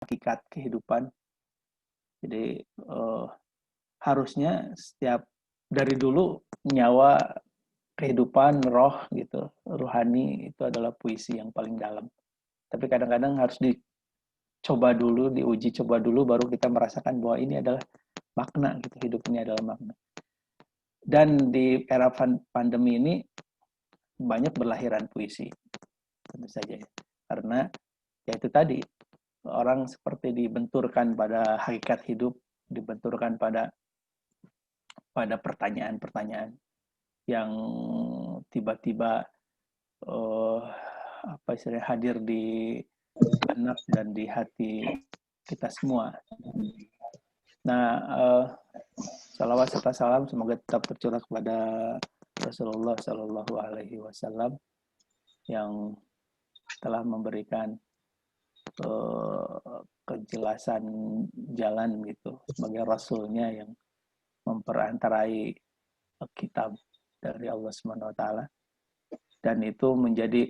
hakikat kehidupan. Jadi harusnya setiap dari dulu nyawa, kehidupan, roh gitu, rohani itu adalah puisi yang paling dalam. Tapi kadang-kadang harus dicoba dulu, diuji coba dulu, baru kita merasakan bahwa ini adalah makna gitu, hidup ini adalah makna. Dan di era pandemi ini banyak berlahiran puisi, tentu saja ya. Karena ya itu tadi, orang seperti dibenturkan pada hakikat hidup, dibenturkan pada pertanyaan-pertanyaan yang tiba-tiba apa istilahnya hadir di benak dan di hati kita semua. Nah, salawat serta salam semoga tetap tercurah kepada Rasulullah Shallallahu Alaihi Wasallam yang telah memberikan kejelasan jalan gitu sebagai rasulnya yang memperantarai kitab dari Allah Subhanahu Wa Taala, dan itu menjadi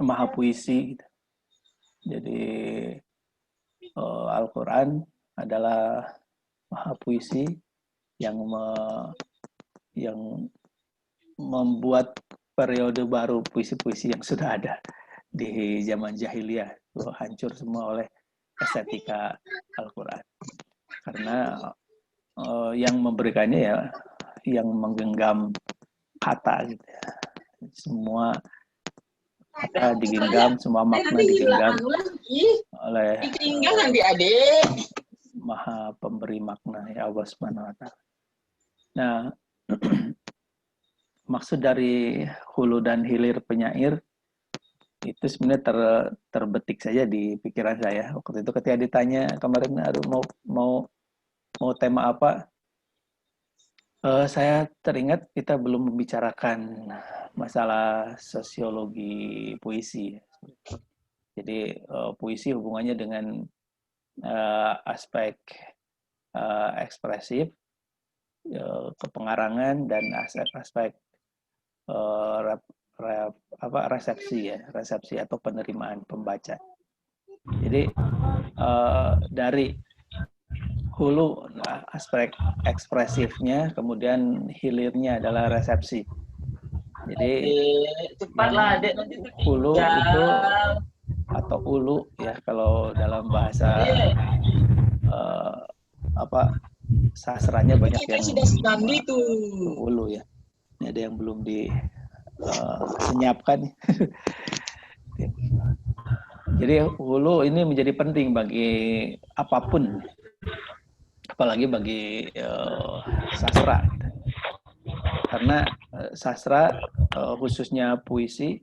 maha puisi gitu. Jadi Al-Quran adalah maha puisi yang membuat periode baru puisi-puisi yang sudah ada di zaman jahiliyah itu hancur semua oleh estetika Al-Quran. Karena yang memberikannya ya yang menggenggam kata gitu ya. Semua kata digenggam, semua makna digenggam oleh maha pemberi makna ya Allah Subhanahu Wa Taala. Nah, maksud dari hulu dan hilir penyair itu sebenarnya terbetik saja di pikiran saya waktu itu ketika ditanya kemarin, aduh mau tema apa, saya teringat kita belum membicarakan masalah sosiologi puisi. Jadi puisi hubungannya dengan aspek ekspresif, kepengarangan, dan aspek resepsi atau penerimaan pembaca. Jadi dari hulu aspek ekspresifnya, kemudian hilirnya adalah resepsi. Jadi hulu itu atau ulu ya kalau dalam bahasa sastranya banyak yang ulu ya. Ini ada yang belum disenyapkan. Jadi hulu ini menjadi penting bagi apapun, apalagi bagi sastra. Karena sastra khususnya puisi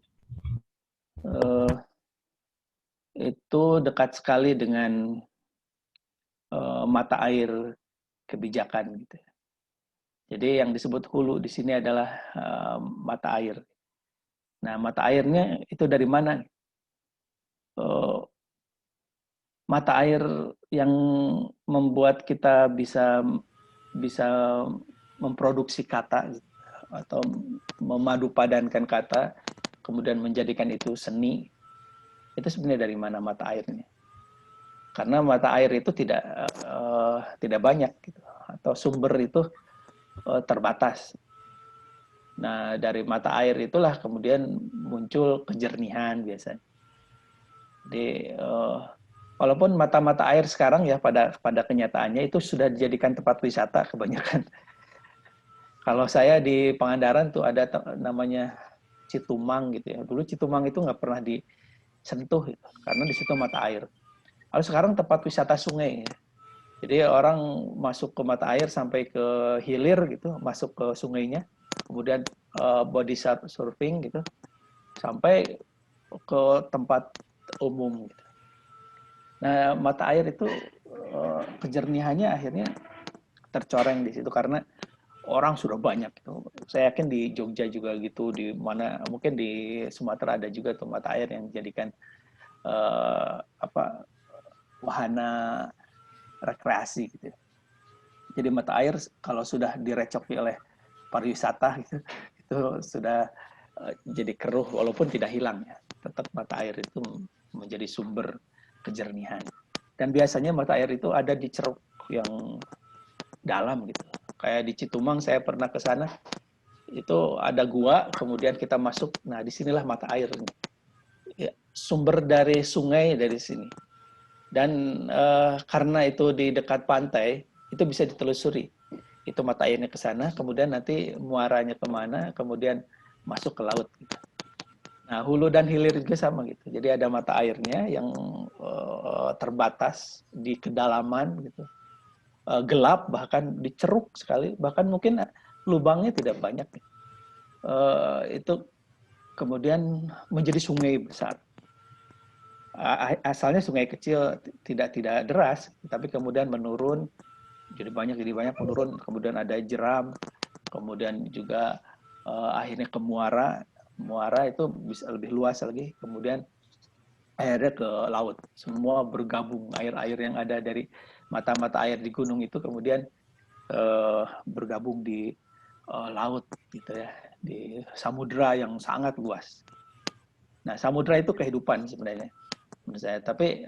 itu dekat sekali dengan mata air kebijakan gitu. Jadi yang disebut hulu di sini adalah mata air. Nah, mata airnya itu dari mana? Mata air yang membuat kita bisa memproduksi kata atau memadupadankan kata, kemudian menjadikan itu seni. Itu sebenarnya dari mana mata airnya? Karena mata air itu tidak banyak gitu, atau sumber itu terbatas. Nah, dari mata air itulah kemudian muncul kejernihan biasanya. Jadi walaupun mata-mata air sekarang ya pada kenyataannya itu sudah dijadikan tempat wisata kebanyakan. Kalau saya di Pangandaran tuh ada namanya Citumang gitu ya. Dulu Citumang itu nggak pernah disentuh gitu, karena di situ mata air. Lalu sekarang tempat wisata sungai. Ya. Jadi orang masuk ke mata air sampai ke hilir gitu, masuk ke sungainya, kemudian body surfing gitu, sampai ke tempat umum gitu. Nah, mata air itu kejernihannya akhirnya tercoreng di situ karena orang sudah banyak gitu. Saya yakin di Jogja juga gitu, di mana mungkin di Sumatera ada juga tuh mata air yang dijadikan wahana rekreasi gitu. Jadi mata air kalau sudah direcoki oleh pariwisata gitu, itu sudah jadi keruh walaupun tidak hilang ya. Tetap mata air itu menjadi sumber kejernihan. Dan biasanya mata air itu ada di ceruk yang dalam gitu. Kayak di Citumang saya pernah ke sana, itu ada gua, kemudian kita masuk, nah disinilah mata air. Ya, sumber dari sungai dari sini. Dan karena itu di dekat pantai, itu bisa ditelusuri. Itu mata airnya ke sana, kemudian nanti muaranya kemana, kemudian masuk ke laut. Gitu. Nah, hulu dan hilir juga sama gitu. Jadi ada mata airnya yang terbatas di kedalaman gitu. Gelap, bahkan diceruk sekali, bahkan mungkin lubangnya tidak banyak. Itu kemudian menjadi sungai besar. Asalnya sungai kecil, tidak deras, tapi kemudian menurun, jadi banyak menurun, kemudian ada jeram, kemudian juga akhirnya ke muara itu bisa lebih luas lagi, kemudian akhirnya ke laut. Semua bergabung, air-air yang ada dari mata-mata air di gunung itu kemudian bergabung di laut gitu ya, di samudra yang sangat luas. Nah, samudra itu kehidupan sebenarnya menurut saya, tapi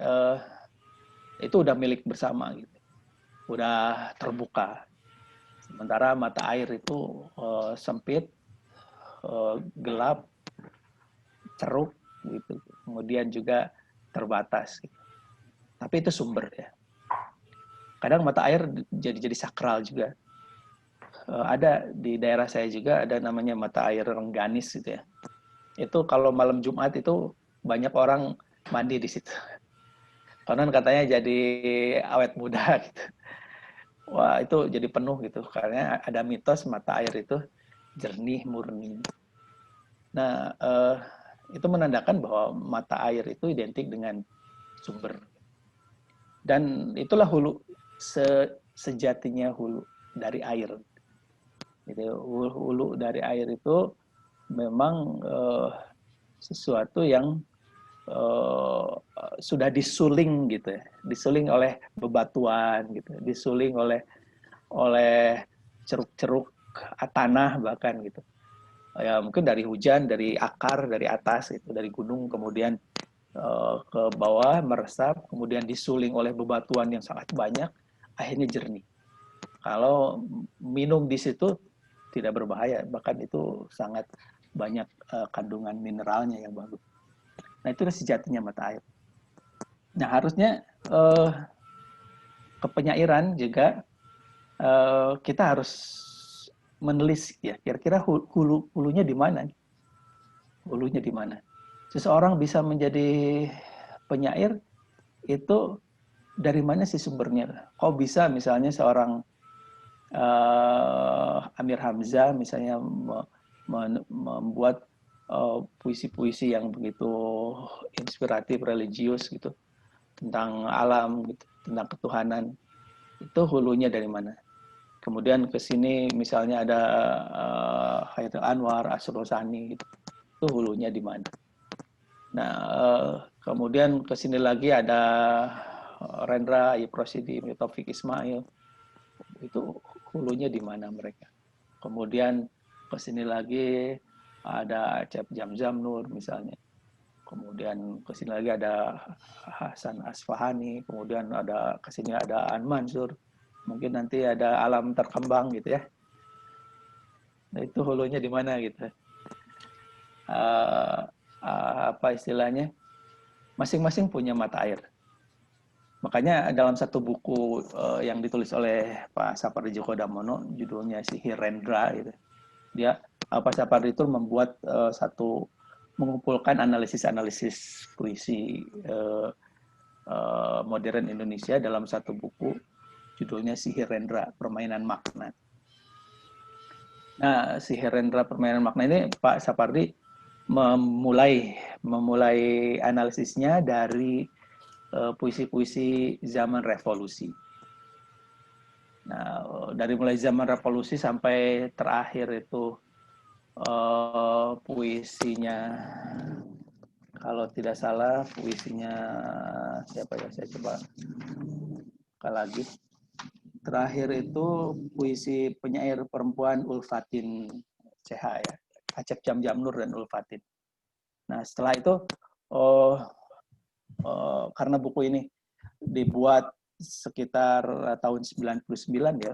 itu udah milik bersama gitu, udah terbuka. Sementara mata air itu sempit, gelap, ceruk gitu, kemudian juga terbatas gitu. Tapi itu sumber ya. Kadang mata air jadi sakral juga. Ada di daerah saya juga ada namanya mata air Rengganis gitu ya. Itu kalau malam Jumat itu banyak orang mandi di situ. Konon katanya jadi awet muda gitu. Wah, itu jadi penuh gitu karena ada mitos mata air itu jernih murni. Nah, itu menandakan bahwa mata air itu identik dengan sumber. Dan itulah hulu sejatinya hulu dari air. Jadi hulu dari air itu memang sesuatu yang sudah disuling gitu ya, disuling oleh bebatuan gitu, disuling oleh ceruk-ceruk tanah bahkan gitu. Ya mungkin dari hujan, dari akar, dari atas itu, dari gunung kemudian ke bawah meresap, kemudian disuling oleh bebatuan yang sangat banyak, akhirnya jernih. Kalau minum di situ tidak berbahaya, bahkan itu sangat banyak kandungan mineralnya yang bagus. Nah, itu sejatinya mata air. Nah, harusnya kepenyairan juga kita harus menelis ya, kira-kira hulunya di mana? Hulunya di mana? Seseorang bisa menjadi penyair itu dari mana sih sumbernya? Kok bisa misalnya seorang Amir Hamzah misalnya membuat puisi-puisi yang begitu inspiratif, religius gitu, tentang alam, gitu, tentang ketuhanan, itu hulunya dari mana? Kemudian ke sini misalnya ada Hairil Anwar, Asrul Sani, gitu. Itu hulunya di mana? Nah, kemudian ke sini lagi ada Rendra, Iprosidi, Taufik Ismail. Itu hulunya di mana mereka? Kemudian ke sini lagi ada Acep Jamzam Nur misalnya. Kemudian ke sini lagi ada Hasan Asfahani, kemudian ada ke sini ada An Mansur. Mungkin nanti ada Alam Terkembang gitu ya. Nah, itu hulunya di mana gitu. Apa istilahnya? Masing-masing punya mata air. Makanya dalam satu buku yang ditulis oleh Pak Sapardi Djoko Damono, judulnya Sihir Rendra, gitu. Dia Pak Sapardi itu membuat mengumpulkan analisis puisi modern Indonesia dalam satu buku, judulnya Sihir Rendra, Permainan Makna. Nah, Sihir Rendra, Permainan Makna ini Pak Sapardi memulai analisisnya dari puisi-puisi zaman revolusi. Nah, dari mulai zaman revolusi sampai terakhir itu puisinya, kalau tidak salah puisinya siapa ya, saya coba lagi. Terakhir itu puisi penyair perempuan Ulfatin CH ya, Acep Jamzam Nur dan Ulfatin. Nah, setelah itu karena buku ini dibuat sekitar tahun 99 ya,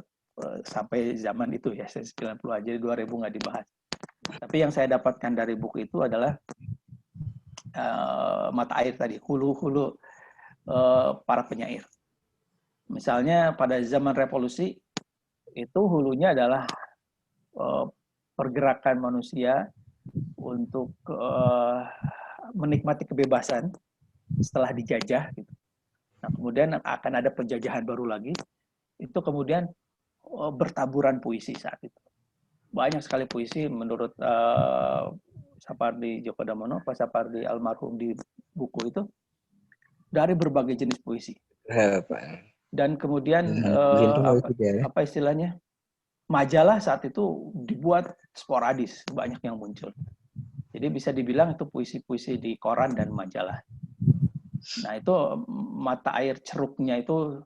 sampai zaman itu ya, 90 aja, 2000 nggak dibahas. Tapi yang saya dapatkan dari buku itu adalah mata air tadi, hulu-hulu para penyair. Misalnya pada zaman revolusi, itu hulunya adalah pergerakan manusia untuk menikmati kebebasan setelah dijajah. Gitu. Nah, kemudian akan ada penjajahan baru lagi. Itu kemudian bertaburan puisi saat itu. Banyak sekali puisi menurut Sapardi Djoko Damono, Pak Sapardi almarhum di buku itu, dari berbagai jenis puisi. Dan kemudian apa istilahnya, majalah saat itu dibuat sporadis, banyak yang muncul. Jadi bisa dibilang itu puisi-puisi di koran dan majalah. Nah itu mata air ceruknya itu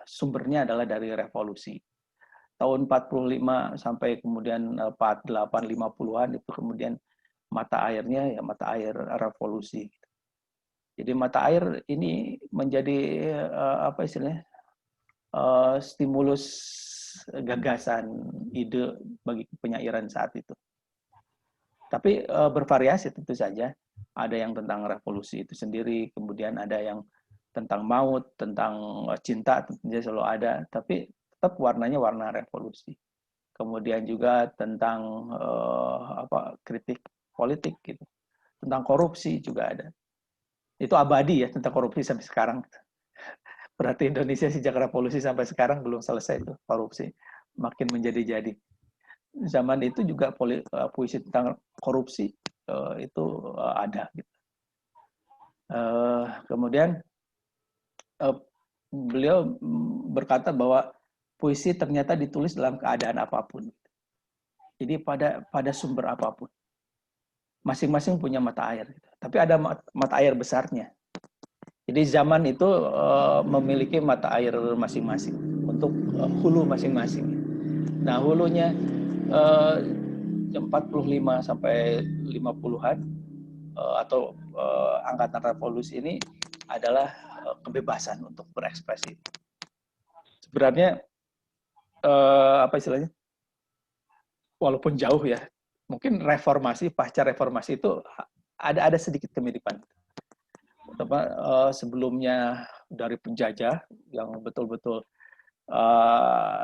sumbernya adalah dari revolusi. Tahun 45 sampai kemudian 48, 50-an itu kemudian mata airnya ya mata air revolusi. Jadi mata air ini menjadi apa istilahnya, stimulus gagasan, ide bagi penyairan saat itu. Tapi bervariasi tentu saja. Ada yang tentang revolusi itu sendiri, kemudian ada yang tentang maut, tentang cinta, tentunya selalu ada. Tapi tetap warnanya warna revolusi. Kemudian juga tentang kritik politik gitu. Tentang korupsi juga ada. Itu abadi ya, tentang korupsi sampai sekarang. Berarti Indonesia sejak revolusi sampai sekarang belum selesai itu korupsi. Makin menjadi-jadi. Zaman itu juga puisi tentang korupsi itu ada. Gitu. Kemudian beliau berkata bahwa puisi ternyata ditulis dalam keadaan apapun. Jadi pada sumber apapun. Masing-masing punya mata air. Tapi ada mata air besarnya. Jadi zaman itu memiliki mata air masing-masing untuk hulu masing-masing. Nah, hulunya jam 45 sampai 50-an atau angkatan revolusi ini adalah kebebasan untuk berekspresi. Sebenarnya apa istilahnya? Walaupun jauh ya, mungkin reformasi, pasca reformasi itu ada sedikit kemiripan. Sebelumnya dari penjajah yang betul-betul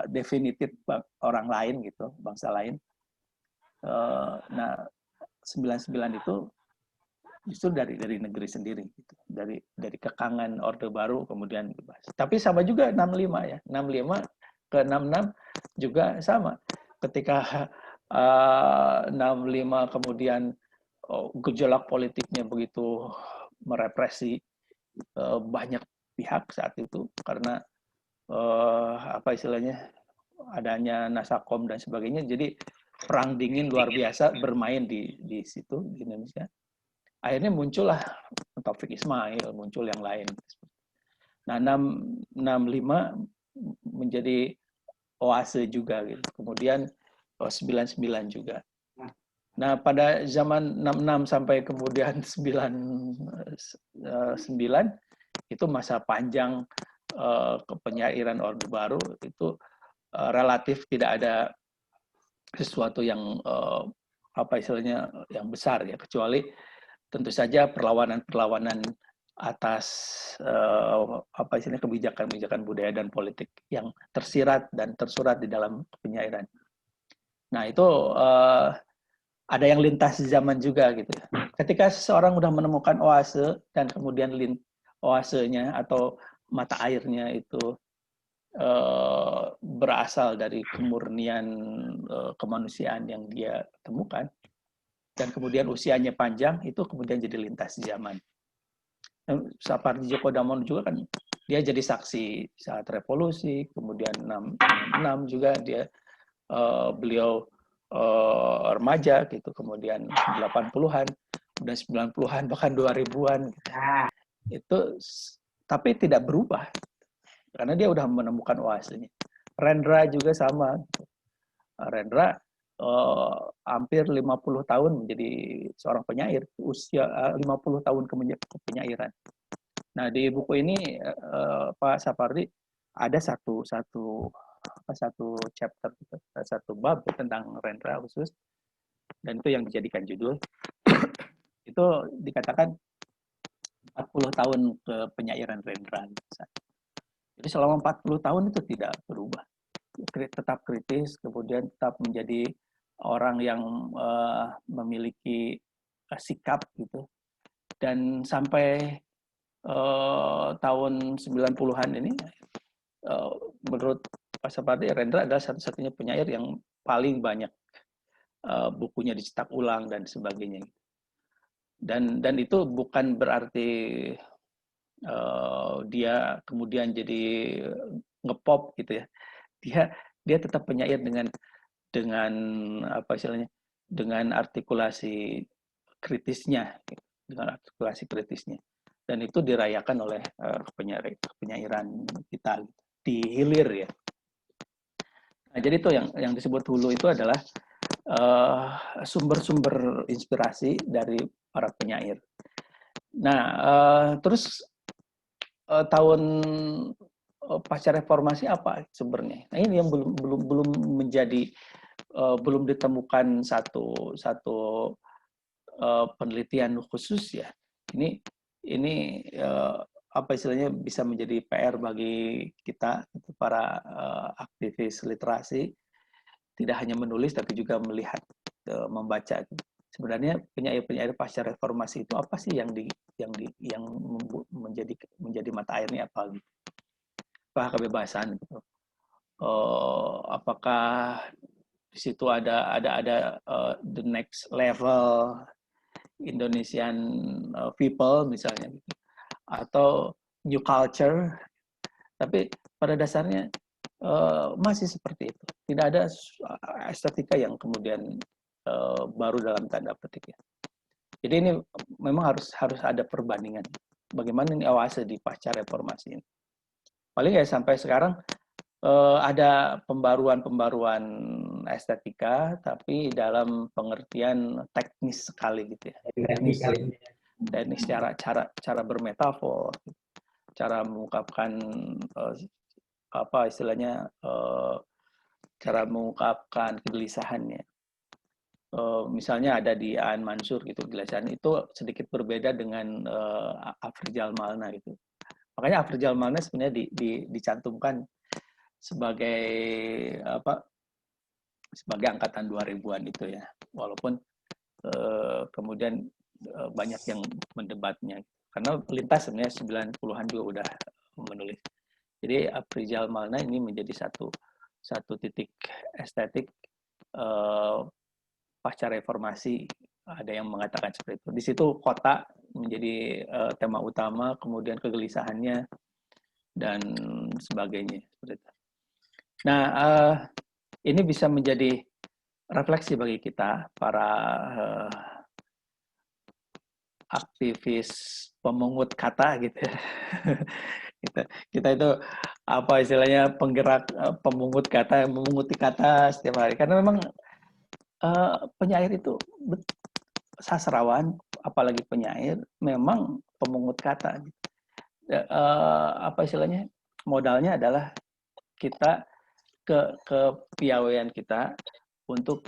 definitif orang lain gitu, bangsa lain. Nah, 99 itu justru dari negeri sendiri gitu. Dari kekangan Orde Baru kemudian dibahas. Tapi sama juga 65 ya. 65 ke 66 juga sama. Ketika 65 kemudian gejolak politiknya begitu merepresi banyak pihak saat itu karena apa istilahnya adanya Nasakom dan sebagainya. Jadi perang dingin luar biasa bermain di situ di Indonesia. Akhirnya muncullah Taufik Ismail, muncul yang lain. Nah, 65 menjadi oase juga gitu. Kemudian 99 juga. Nah, pada zaman 66 sampai kemudian 99 itu masa panjang kepenyairan Orde Baru itu relatif tidak ada sesuatu yang apa istilahnya yang besar ya, kecuali tentu saja perlawanan atas apa istilahnya kebijakan budaya dan politik yang tersirat dan tersurat di dalam penyairan. Nah itu ada yang lintas zaman juga gitu. Ketika seseorang sudah menemukan oase dan kemudian oasenya atau mata airnya itu berasal dari kemurnian kemanusiaan yang dia temukan dan kemudian usianya panjang, itu kemudian jadi lintas zaman. Sapardi Djoko Damono juga kan dia jadi saksi saat revolusi, kemudian 66 juga dia beliau remaja gitu, kemudian 80-an, kemudian 90-an, bahkan 2000-an gitu. Itu tapi tidak berubah karena dia udah menemukan oasenya. Rendra juga sama. Rendra hampir 50 tahun menjadi seorang penyair, usia 50 tahun kepenyairan. Nah, di buku ini Pak Sapardi ada satu chapter, satu bab tentang Rendra khusus, dan itu yang dijadikan judul. Itu dikatakan 40 tahun ke penyairan Rendra. Jadi selama 40 tahun itu tidak berubah. Tetap kritis, kemudian tetap menjadi orang yang memiliki sikap gitu. Dan sampai tahun 90-an ini, menurut Pak Sapardi, Rendra adalah satu-satunya penyair yang paling banyak bukunya dicetak ulang dan sebagainya. Dan itu bukan berarti dia kemudian jadi ngepop gitu ya. Dia tetap penyair dengan apa istilahnya, dengan artikulasi kritisnya, dengan artikulasi kritisnya. Dan itu dirayakan oleh penyairan kita di hilir ya. Nah, jadi itu yang disebut hulu itu adalah sumber-sumber inspirasi dari para penyair. Nah, terus tahun pasca reformasi apa sumbernya? Nah, ini yang belum menjadi belum ditemukan satu penelitian khusus ya. Ini apa istilahnya bisa menjadi PR bagi kita para aktivis literasi, tidak hanya menulis tapi juga melihat, membaca. Sebenarnya penyair-penyair pasca reformasi itu apa sih yang menjadi mata airnya apa gitu? Apakah kebebasan gitu? Apakah di situ ada the next level Indonesian people misalnya gitu, atau new culture, tapi pada dasarnya masih seperti itu. Tidak ada estetika yang kemudian baru dalam tanda petik ya. Jadi ini memang harus ada perbandingan. Bagaimana ini oase di pasca reformasi ini. Paling ya sampai sekarang ada pembaruan estetika, tapi dalam pengertian teknis sekali gitu ya. Teknis cara bermetafor, cara mengungkapkan apa istilahnya, cara mengungkapkan kegelisahannya. Misalnya ada di Aan Mansur gitu, kegelisahan itu sedikit berbeda dengan Afrizal Malna gitu. Makanya Afrizal Malna sebenarnya dicantumkan sebagai apa, sebagai angkatan 2000-an itu ya, walaupun kemudian banyak yang mendebatnya karena lintas sebenarnya 90-an juga udah menulis. Jadi Afrizal Malna ini menjadi satu titik estetik pasca reformasi, ada yang mengatakan seperti itu. Di situ kota menjadi tema utama, kemudian kegelisahannya dan sebagainya seperti itu. Nah, ini bisa menjadi refleksi bagi kita para aktivis pemungut kata gitu. kita itu apa istilahnya, penggerak pemungut kata, memunguti kata setiap hari. Karena memang penyair itu sastrawan, apalagi penyair, memang pemungut kata. Apa istilahnya, modalnya adalah kita kepiawaian kita untuk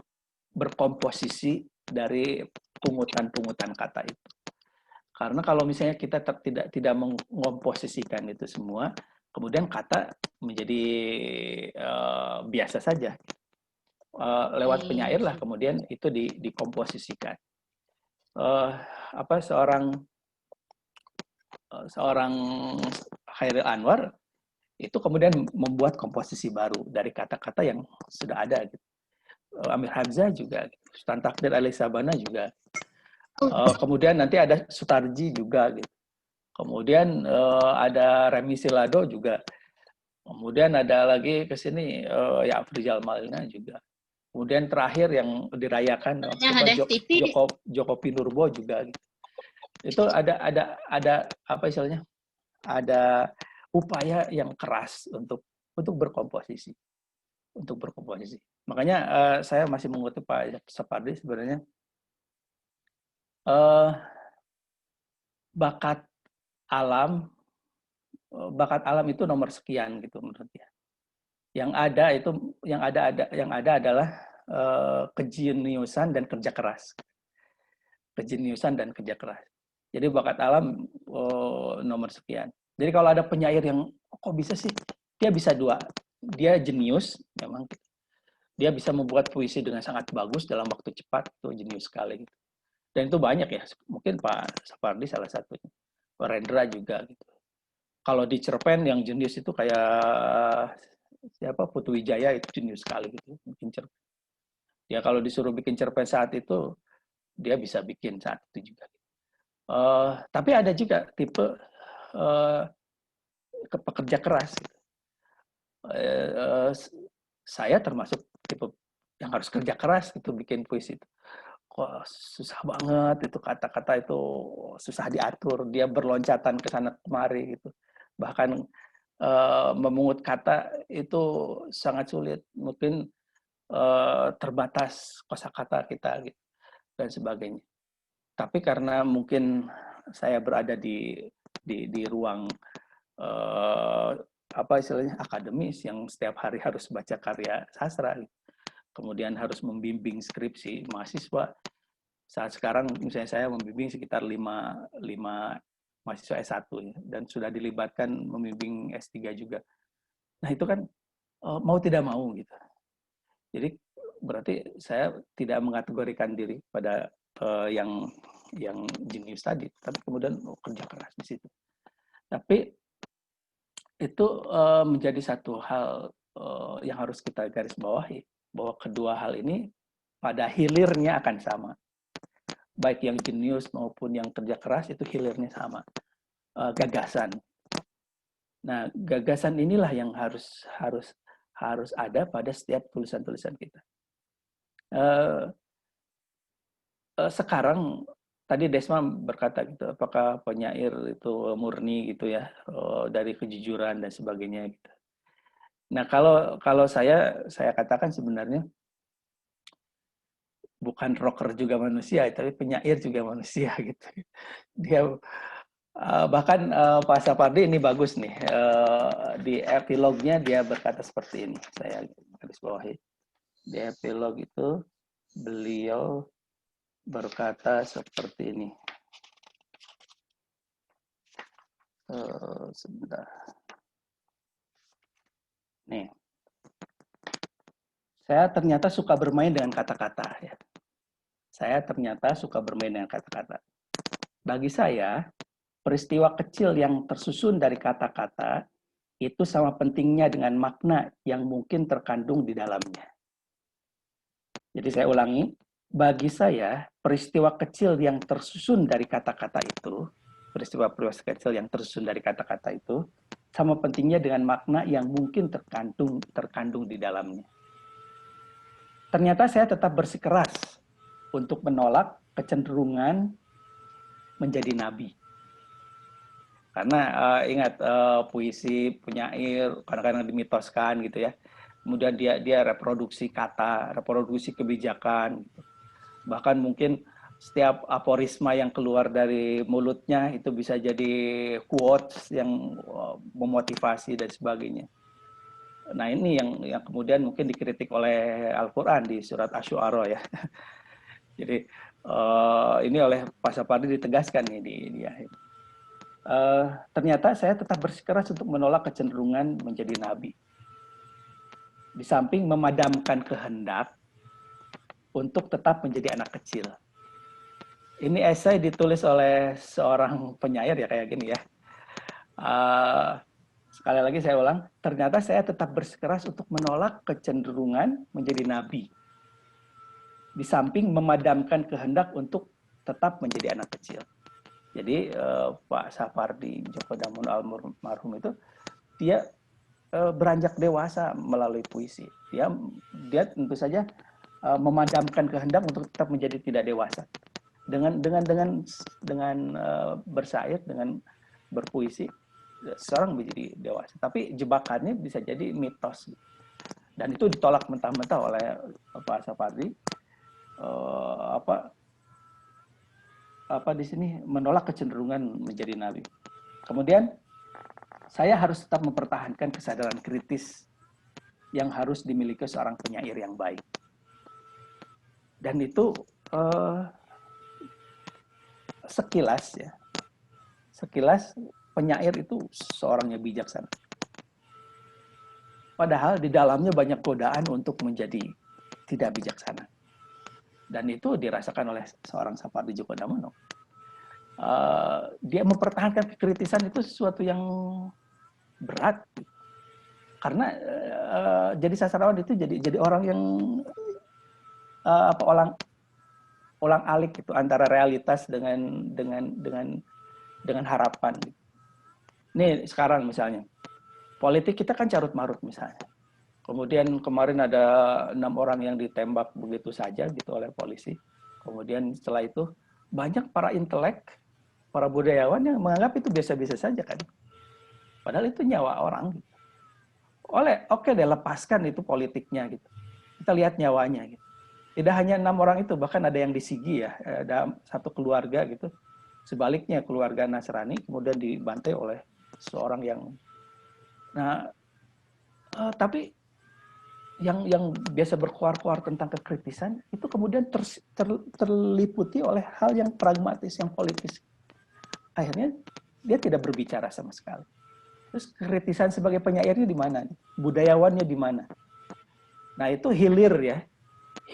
berkomposisi dari pungutan-pungutan kata itu. Karena kalau misalnya kita tidak mengkomposisikan itu semua, kemudian kata menjadi biasa saja. Lewat penyair lah kemudian itu dikomposisikan. Seorang Khairil Anwar itu kemudian membuat komposisi baru dari kata-kata yang sudah ada gitu. Amir Hamzah juga, Sultan Takdir Ali Sabana juga. Kemudian nanti ada Sutarji juga gitu. Kemudian ada Remi Silado juga. Kemudian ada lagi ke sini ya Afrizal Malina juga. Kemudian terakhir yang dirayakan Joko Pinurbo juga gitu. Itu ada apa istilahnya? Ada upaya yang keras untuk berkomposisi. untuk berkomposisi. Makanya saya masih mengutip Pak Sapardi sebenarnya bakat alam bakat alam itu nomor sekian gitu menurut dia. Yang ada adalah kejeniusan dan kerja keras. Kejeniusan dan kerja keras. Jadi bakat alam nomor sekian. Jadi kalau ada penyair yang kok bisa sih? Dia bisa dua. Dia jenius memang. Dia bisa membuat puisi dengan sangat bagus dalam waktu cepat, itu jenius sekali gitu. Dan itu banyak ya. Mungkin Pak Sapardi salah satunya. Pak Rendra juga gitu. Kalau di cerpen yang jenius itu kayak siapa Putu Wijaya itu jenius sekali gitu bikin cerpen. Ya kalau disuruh bikin cerpen saat itu dia bisa bikin saat itu juga. Tapi ada juga tipe pekerja keras. Gitu. Saya termasuk tipe yang harus kerja keras gitu bikin puisi itu. Kok susah banget itu kata-kata itu susah diatur. Dia berloncatan ke sana kemari gitu. Bahkan memungut kata itu sangat sulit. Mungkin terbatas kosakata kita gitu dan sebagainya. Tapi karena mungkin saya berada di ruang apa istilahnya akademis yang setiap hari harus baca karya sastra, kemudian harus membimbing skripsi mahasiswa. Saat sekarang misalnya saya membimbing sekitar 5 mahasiswa S1 ya, dan sudah dilibatkan membimbing S3 juga. Nah itu kan mau tidak mau gitu. Jadi berarti saya tidak mengategorikan diri pada yang jenius tadi, tapi kemudian kerja keras di situ. Tapi itu menjadi satu hal yang harus kita garis bawahi, bahwa kedua hal ini pada hilirnya akan sama. Baik yang jenius maupun yang kerja keras itu hilirnya sama, gagasan. Nah, gagasan inilah yang harus ada pada setiap tulisan-tulisan kita. Sekarang tadi Desma berkata gitu, apakah penyair itu murni gitu ya dari kejujuran dan sebagainya gitu. Nah, kalau saya katakan sebenarnya bukan rocker juga manusia, tapi penyair juga manusia gitu. Dia bahkan Pak Sapardi ini bagus nih di epilognya dia berkata seperti ini. Saya garis bawahi. Di epilog itu beliau berkata seperti ini. Sebentar. Nih. Saya ternyata suka bermain dengan kata-kata ya. Saya ternyata suka bermain dengan kata-kata. Bagi saya, peristiwa kecil yang tersusun dari kata-kata itu sama pentingnya dengan makna yang mungkin terkandung di dalamnya. Jadi saya ulangi, bagi saya peristiwa kecil yang tersusun dari kata-kata itu, peristiwa kecil yang tersusun dari kata-kata itu, sama pentingnya dengan makna yang mungkin terkandung di dalamnya. Ternyata saya tetap bersikeras untuk menolak kecenderungan menjadi nabi. Karena ingat puisi, penyair kadang-kadang dimitoskan gitu ya. Kemudian dia reproduksi kata, reproduksi kebijakan. Gitu. Bahkan mungkin setiap aforisma yang keluar dari mulutnya itu bisa jadi quotes yang memotivasi dan sebagainya. Nah ini yang kemudian mungkin dikritik oleh Al-Quran di surat Asy-Syu'ara ya. Jadi ini oleh Pak Sapardi ditegaskan nih di akhir. Ternyata saya tetap bersikeras untuk menolak kecenderungan menjadi nabi. Di samping memadamkan kehendak untuk tetap menjadi anak kecil. Ini esai ditulis oleh seorang penyair ya kayak gini ya. Sekali lagi saya ulang, ternyata saya tetap bersikeras untuk menolak kecenderungan menjadi nabi. Di samping memadamkan kehendak untuk tetap menjadi anak kecil. Jadi Pak Sapardi Djoko Damono almarhum itu dia beranjak dewasa melalui puisi. Dia tentu saja memadamkan kehendak untuk tetap menjadi tidak dewasa. Dengan bersair, dengan berpuisi, seorang menjadi dewasa. Tapi jebakannya bisa jadi mitos. Dan itu ditolak mentah-mentah oleh Pak Sapardi. Apa di sini menolak kecenderungan menjadi nabi. Kemudian saya harus tetap mempertahankan kesadaran kritis yang harus dimiliki seorang penyair yang baik. Dan itu sekilas ya, sekilas penyair itu seorang yang bijaksana. Padahal di dalamnya banyak godaan untuk menjadi tidak bijaksana. Dan itu dirasakan oleh seorang Sapardi Djoko Damono. Dia mempertahankan kekritisan itu sesuatu yang berat. Karena jadi sastrawan itu jadi orang yang olang-alik itu antara realitas dengan harapan. Nih sekarang misalnya politik kita kan carut marut misalnya. Kemudian kemarin ada 6 orang yang ditembak begitu saja gitu oleh polisi. Kemudian setelah itu banyak para intelek, para budayawan yang menganggap itu biasa-biasa saja kan. Padahal itu nyawa orang. Gitu. Oke deh lepaskan itu politiknya gitu. Kita lihat nyawanya gitu. Tidak hanya 6 orang itu, bahkan ada yang disigi ya, ada satu keluarga gitu. Sebaliknya keluarga Nasrani kemudian dibantai oleh seorang yang, nah tapi yang biasa berkuar-kuar tentang kekritisan itu kemudian terliputi oleh hal yang pragmatis, yang politis. Akhirnya dia tidak berbicara sama sekali. Terus kekritisan sebagai penyairnya di mana? Budayawannya di mana? Nah itu hilir ya,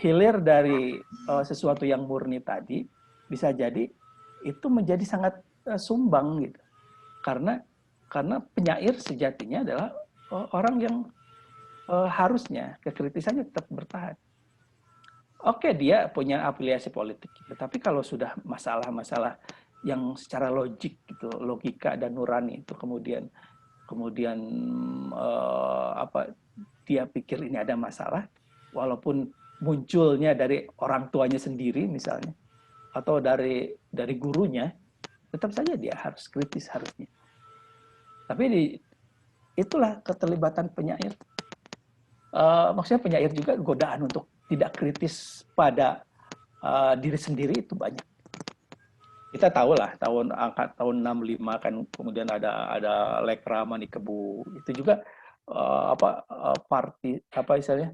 hilir dari sesuatu yang murni tadi bisa jadi itu menjadi sangat sumbang gitu. Karena penyair sejatinya adalah orang yang harusnya kekritisannya tetap bertahan. Oke, dia punya afiliasi politik, gitu. Tapi kalau sudah masalah-masalah yang secara logik gitu, logika dan nurani itu kemudian dia pikir ini ada masalah, walaupun munculnya dari orang tuanya sendiri misalnya, atau dari gurunya, tetap saja dia harus kritis harusnya. Tapi itulah keterlibatan penyair. Maksudnya penyair juga godaan untuk tidak kritis pada diri sendiri itu banyak. Kita tahu lah tahun 65 kan kemudian ada Lekra Manikebu itu juga istilahnya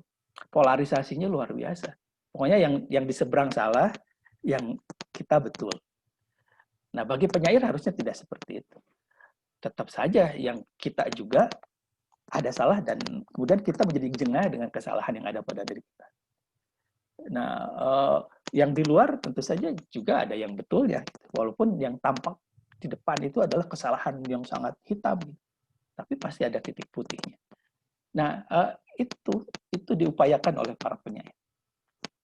polarisasinya luar biasa. Pokoknya yang di seberang salah, yang kita betul. Nah bagi penyair harusnya tidak seperti itu. Tetap saja yang kita juga ada salah dan kemudian kita menjadi jengah dengan kesalahan yang ada pada diri kita. Nah, yang di luar tentu saja juga ada yang betul ya, walaupun yang tampak di depan itu adalah kesalahan yang sangat hitam, tapi pasti ada titik putihnya. Nah, itu diupayakan oleh para penyair.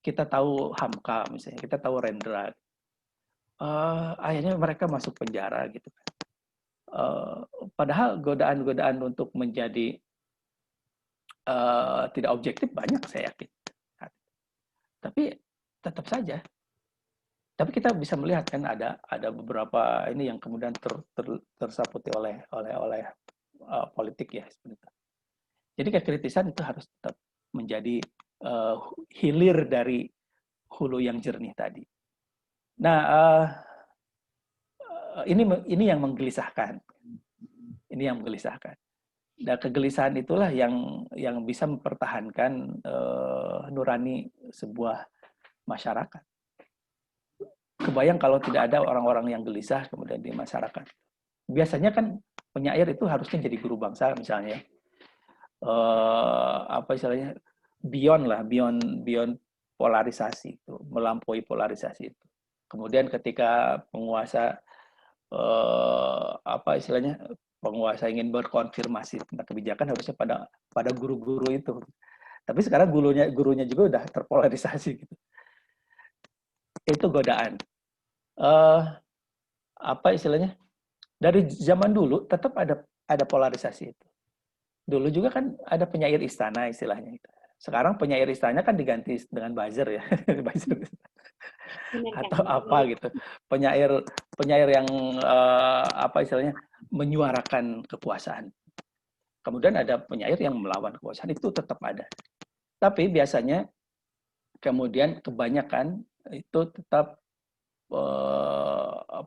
Kita tahu Hamka misalnya, kita tahu Rendra, akhirnya mereka masuk penjara gitu kan. Padahal godaan-godaan untuk menjadi tidak objektif banyak saya yakin. Tapi tetap saja. Tapi kita bisa melihat kan ada beberapa ini yang kemudian tersaputi oleh politik ya sebenarnya. Jadi kekritisan itu harus tetap menjadi hilir dari hulu yang jernih tadi. Nah, ini yang menggelisahkan. Ini yang menggelisahkan. Dan kegelisahan itulah yang bisa mempertahankan nurani sebuah masyarakat. Kebayang kalau tidak ada orang-orang yang gelisah kemudian di masyarakat. Biasanya kan penyair itu harusnya jadi guru bangsa misalnya. Istilahnya beyond polarisasi itu, melampaui polarisasi itu. Kemudian ketika penguasa penguasa ingin berkonfirmasi tentang kebijakan harusnya pada guru-guru itu. Tapi sekarang gurunya juga udah terpolarisasi gitu. Itu godaan. Istilahnya? Dari zaman dulu tetap ada polarisasi itu. Dulu juga kan ada penyair istana istilahnya itu. Sekarang penyair istana kan diganti dengan buzzer ya. Buzzer. Atau apa gitu. Penyair yang istilahnya menyuarakan kekuasaan. Kemudian ada penyair yang melawan kekuasaan, itu tetap ada. Tapi biasanya kemudian kebanyakan itu tetap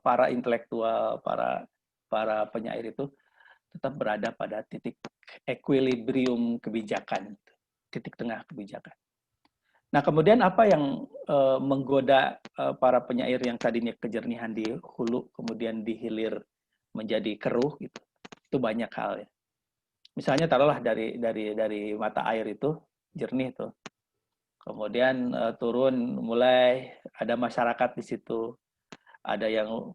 para intelektual, para penyair itu tetap berada pada titik equilibrium kebijakan, titik tengah kebijakan. Nah, kemudian apa yang menggoda para penyair yang tadinya kejernihan di hulu, kemudian di hilir menjadi keruh, gitu. Itu banyak hal ya. Misalnya taruhlah dari mata air itu jernih tuh. Kemudian turun, mulai ada masyarakat di situ, ada yang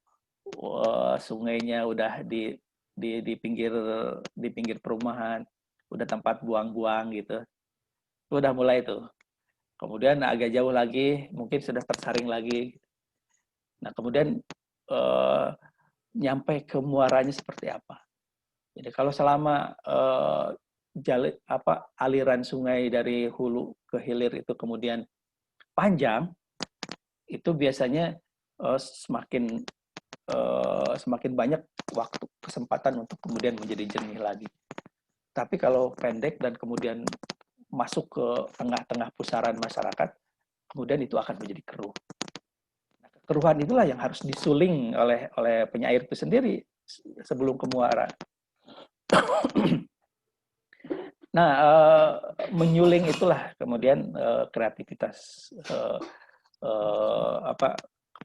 sungainya udah di pinggir perumahan, udah tempat buang-buang gitu. Itu udah mulai tuh. Kemudian agak jauh lagi, mungkin sudah tersaring lagi. Nah, kemudian nyampe ke muaranya seperti apa. Jadi kalau selama aliran sungai dari hulu ke hilir itu kemudian panjang, itu biasanya semakin banyak waktu kesempatan untuk kemudian menjadi jernih lagi. Tapi kalau pendek dan kemudian masuk ke tengah-tengah pusaran masyarakat, kemudian itu akan menjadi keruh. Nah, keruhan itulah yang harus disuling oleh penyair itu sendiri sebelum ke muara. Nah, menyuling itulah kemudian kreativitas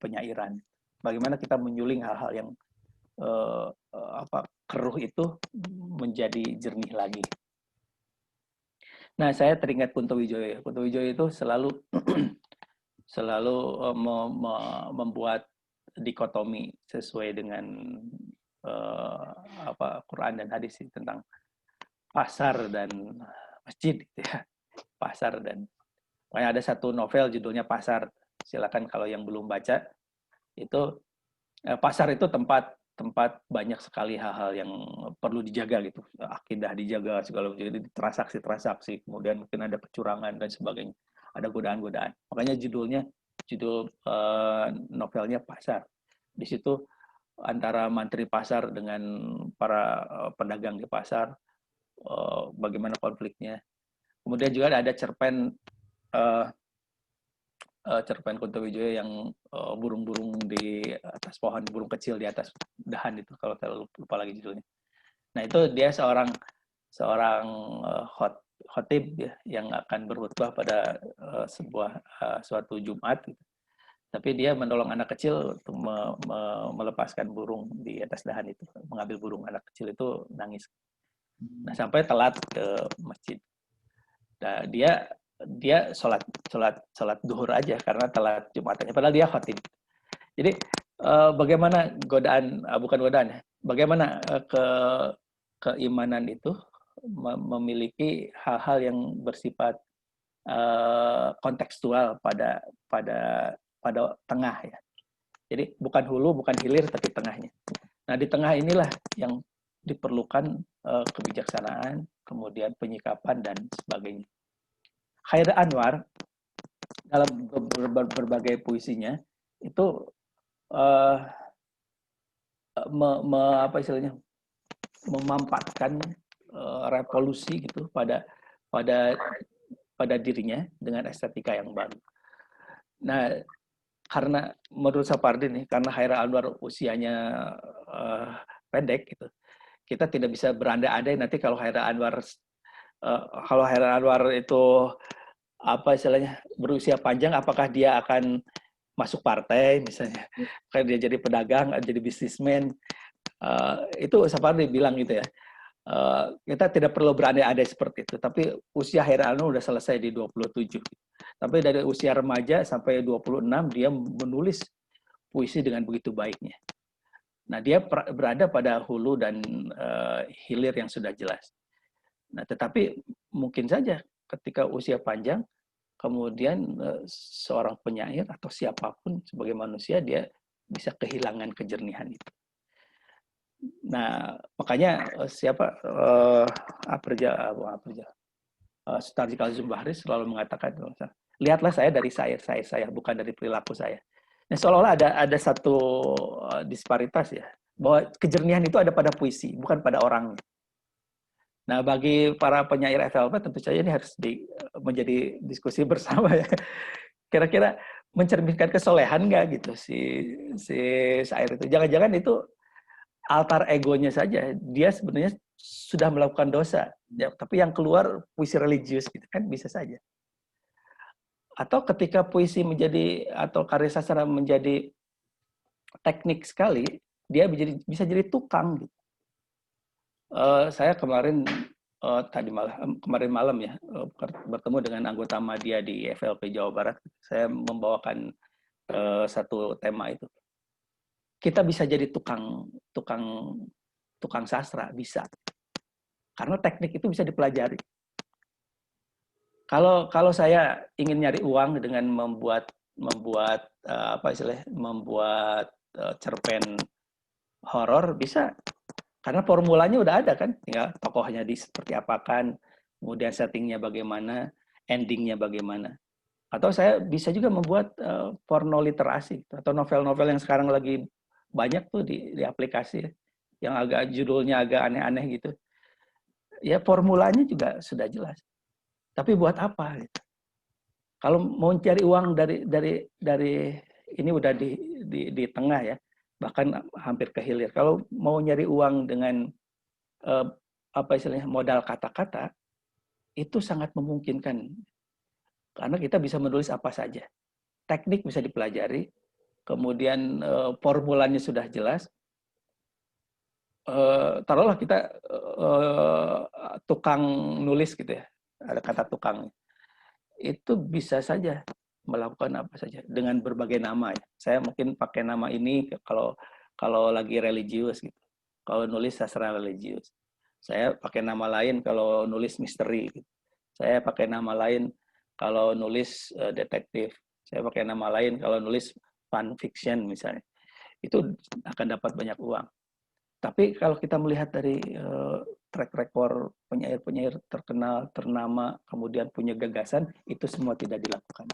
penyairan. Bagaimana kita menyuling hal-hal yang keruh itu menjadi jernih lagi. Nah, saya teringat Kunto Wijoyo. Kunto Wijoyo itu selalu membuat dikotomi sesuai dengan Quran dan hadis tentang pasar dan masjid, gitu ya. Pasar dan ada satu novel judulnya Pasar. Silakan kalau yang belum baca, itu pasar itu tempat banyak sekali hal-hal yang perlu dijaga gitu, akidah dijaga segala macam, jadi transaksi, kemudian mungkin ada kecurangan dan sebagainya, ada godaan-godaan. Makanya judul novelnya Pasar. Di situ antara mantri pasar dengan para pedagang di pasar, bagaimana konfliknya. Kemudian juga ada cerpen Kunto Wijoyo yang burung-burung di atas pohon, burung kecil di atas dahan itu, kalau saya lupa lagi judulnya. Nah, itu dia seorang khotib ya, yang akan berkhutbah pada suatu Jumat gitu. Tapi dia menolong anak kecil untuk melepaskan burung di atas dahan itu, mengambil burung. Anak kecil itu nangis. Nah, sampai telat ke masjid. Nah, dia sholat duhur aja karena telat Jumatannya, padahal dia khatib. Jadi bagaimana bagaimana keimanan itu memiliki hal-hal yang bersifat kontekstual pada tengah ya. Jadi bukan hulu, bukan hilir, tapi tengahnya. Nah, di tengah inilah yang diperlukan kebijaksanaan, kemudian penyikapan dan sebagainya. Khairil Anwar dalam berbagai puisinya itu memampatkan revolusi gitu pada dirinya dengan estetika yang baru. Nah, karena menurut Sapardi nih, karena Khairil Anwar usianya pendek gitu, kita tidak bisa berandai-andai nanti kalau Khairil Anwar itu berusia panjang, apakah dia akan masuk partai misalnya, kayak dia jadi pedagang, jadi bisnismen. Itu Sapardi bilang gitu ya. Kita tidak perlu berandai-andai seperti itu, tapi usia Khairil Anwar udah selesai di 27. Tapi dari usia remaja sampai 26 dia menulis puisi dengan begitu baiknya. Nah, dia berada pada hulu dan hilir yang sudah jelas. Nah, tetapi mungkin saja ketika usia panjang, kemudian seorang penyair atau siapapun sebagai manusia, dia bisa kehilangan kejernihan itu. Nah, makanya Sutarji Kazim Bahri selalu mengatakan, lihatlah saya dari saya, bukan dari perilaku saya. Nah, seolah-olah ada satu disparitas ya, bahwa kejernihan itu ada pada puisi, bukan pada orangnya. Nah, bagi para penyair FLP tentu saja ini harus menjadi diskusi bersama ya. Kira-kira mencerminkan kesolehan nggak gitu si syair itu? Jangan-jangan itu altar egonya saja. Dia sebenarnya sudah melakukan dosa, ya, tapi yang keluar puisi religius gitu kan bisa saja. Atau ketika puisi menjadi atau karya sastra menjadi teknik sekali, dia bisa jadi tukang gitu. Saya kemarin malam ya bertemu dengan anggota Madya di FLP Jawa Barat. Saya membawakan satu tema itu. Kita bisa jadi tukang sastra, bisa. Karena teknik itu bisa dipelajari. Kalau saya ingin nyari uang dengan membuat cerpen horor, bisa. Karena formulanya udah ada kan, tinggal tokohnya seperti apakan, kemudian settingnya bagaimana, endingnya bagaimana. Atau saya bisa juga membuat porno literasi atau novel-novel yang sekarang lagi banyak tuh di aplikasi yang agak judulnya agak aneh-aneh gitu. Ya formulanya juga sudah jelas. Tapi buat apa? Gitu. Kalau mau cari uang dari ini udah di tengah ya, bahkan hampir ke hilir. Kalau mau nyari uang dengan modal kata-kata, itu sangat memungkinkan karena kita bisa menulis apa saja. Teknik bisa dipelajari, kemudian formulanya sudah jelas. Taruhlah kita tukang nulis gitu ya, ada kata tukang, itu bisa saja melakukan apa saja dengan berbagai nama ya. Saya mungkin pakai nama ini kalau lagi religius gitu. Kalau nulis sastra religius. Saya pakai nama lain kalau nulis misteri. Gitu. Saya pakai nama lain kalau nulis detektif. Saya pakai nama lain kalau nulis fun fiction misalnya. Itu akan dapat banyak uang. Tapi kalau kita melihat dari track record penyair-penyair terkenal, ternama, kemudian punya gagasan, itu semua tidak dilakukan.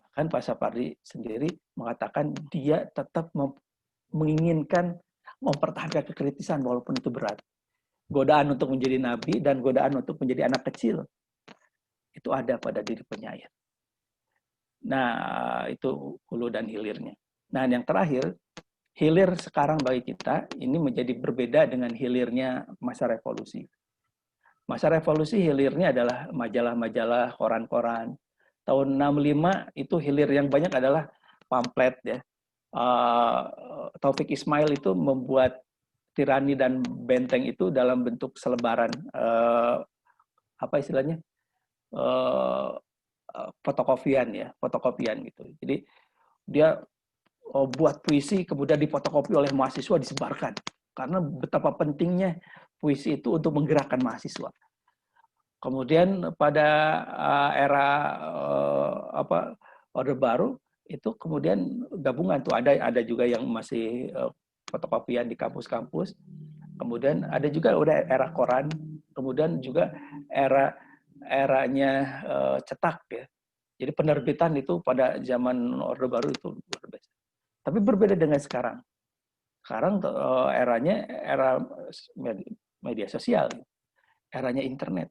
Bahkan Pak Sapardi sendiri mengatakan dia tetap menginginkan mempertahankan kekritisan walaupun itu berat. Godaan untuk menjadi nabi dan godaan untuk menjadi anak kecil itu ada pada diri penyair. Nah, itu hulu dan hilirnya. Nah, yang terakhir, hilir sekarang bagi kita ini menjadi berbeda dengan hilirnya masa revolusi. Masa revolusi hilirnya adalah majalah-majalah, koran-koran. Tahun 65 itu hilir yang banyak adalah pamflet ya. Taufik Ismail itu membuat Tirani dan Benteng itu dalam bentuk selebaran apa istilahnya? Fotokopian ya, fotokopian gitu. Jadi dia buat puisi kemudian difotokopi oleh mahasiswa disebarkan karena betapa pentingnya puisi itu untuk menggerakkan mahasiswa. Kemudian pada era Orde Baru itu kemudian gabungan tuh ada juga yang masih fotokopian di kampus-kampus. Kemudian ada juga udah era koran, kemudian juga eranya cetak ya. Jadi penerbitan itu pada zaman Orde Baru itu luar biasa. Tapi berbeda dengan sekarang. Sekarang eranya era media sosial, eranya internet.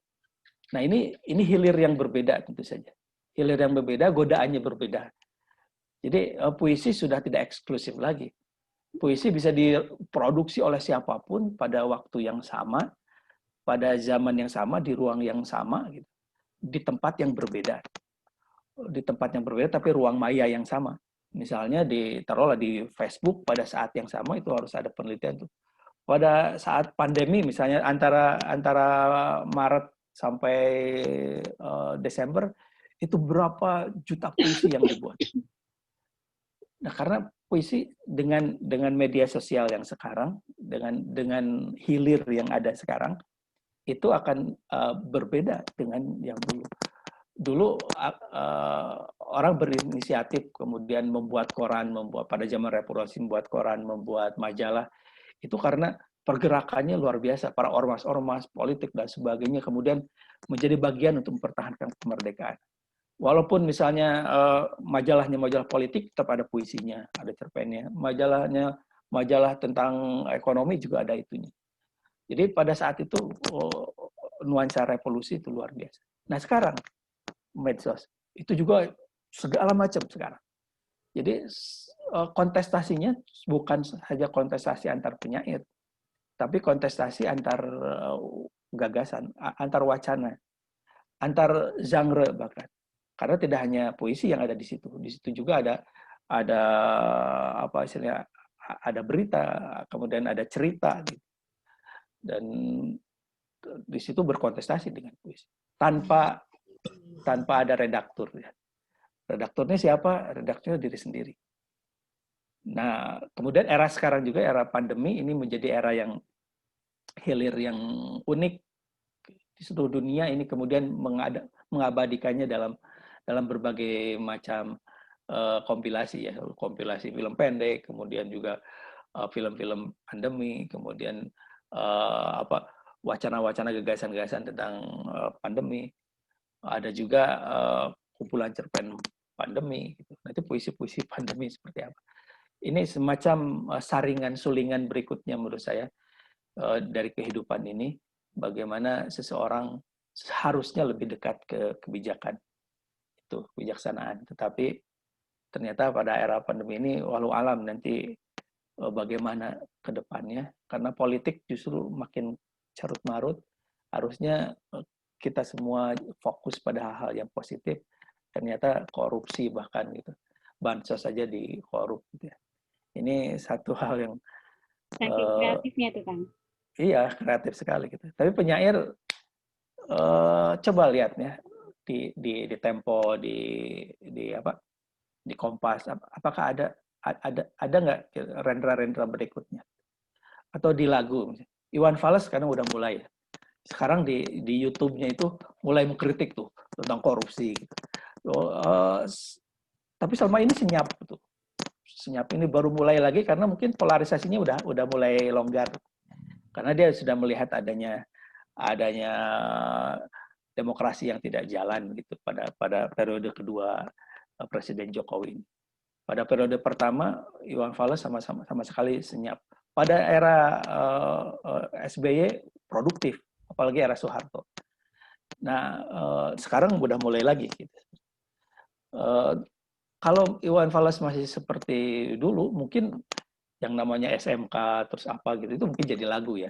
Nah ini hilir yang berbeda tentu saja. Hilir yang berbeda, godaannya berbeda. Jadi puisi sudah tidak eksklusif lagi. Puisi bisa diproduksi oleh siapapun pada waktu yang sama, pada zaman yang sama, di ruang yang sama, gitu. Di tempat yang berbeda. Di tempat yang berbeda tapi ruang maya yang sama. Misalnya taruhlah di Facebook pada saat yang sama itu harus ada penelitian tuh. Pada saat pandemi misalnya antara Maret sampai Desember itu berapa juta puisi yang dibuat. Nah, karena puisi dengan media sosial yang sekarang, dengan hilir yang ada sekarang, itu akan berbeda dengan yang dulu. Dulu orang berinisiatif kemudian membuat koran, pada zaman reformasi membuat koran, membuat majalah, itu karena pergerakannya luar biasa, para ormas-ormas politik dan sebagainya kemudian menjadi bagian untuk mempertahankan kemerdekaan. Walaupun misalnya majalahnya majalah politik tetap ada puisinya, ada cerpennya. Majalah tentang ekonomi juga ada itunya. Jadi pada saat itu nuansa revolusi itu luar biasa. Nah sekarang medsos. Itu juga segala macam sekarang. Jadi kontestasinya bukan saja kontestasi antar penyair, tapi kontestasi antar gagasan, antar wacana, antar genre bahkan. Karena tidak hanya puisi yang ada di situ. Di situ juga ada apa istilahnya, ada berita, kemudian ada cerita gitu. Dan di situ berkontestasi dengan puisi. Tanpa ada redaktur ya. Redakturnya siapa? Redakturnya diri sendiri. Nah, kemudian era sekarang juga era pandemi ini menjadi era yang hilir yang unik di seluruh dunia ini, kemudian mengabadikannya dalam berbagai macam kompilasi ya, kompilasi film pendek, kemudian juga film-film pandemi, kemudian wacana-wacana gagasan-gagasan tentang pandemi. Ada juga kumpulan cerpen pandemi gitu. Nah, itu puisi-puisi pandemi seperti apa. Ini semacam saringan sulingan berikutnya menurut saya dari kehidupan ini, bagaimana seseorang harusnya lebih dekat ke kebijakan, itu kebijaksanaan. Tetapi ternyata pada era pandemi ini, walau alam nanti bagaimana ke depannya, karena politik justru makin carut marut. Harusnya kita semua fokus pada hal-hal yang positif. Ternyata korupsi bahkan gitu, bansos saja dikorup gitu ya. Ini satu hal yang saking kreatifnya tuh Kang. iya, kreatif sekali gitu. Tapi penyair coba lihat ya di Tempo, di apa, di Kompas, apakah ada nggak rendra-rendra berikutnya, atau di lagu Iwan Fals sekarang udah mulai, sekarang di YouTube-nya itu mulai mengkritik tuh tentang korupsi gitu. Tapi selama ini senyap tuh, senyap ini baru mulai lagi karena mungkin polarisasinya udah mulai longgar, karena dia sudah melihat adanya demokrasi yang tidak jalan gitu pada periode kedua Presiden Jokowi. Pada periode pertama Iwan Fals sama sekali senyap. Pada era SBY produktif, apalagi era Soeharto. Nah, sekarang udah mulai lagi gitu. Kalau Iwan Fals masih seperti dulu, mungkin yang namanya SMK terus apa gitu itu mungkin jadi lagu ya.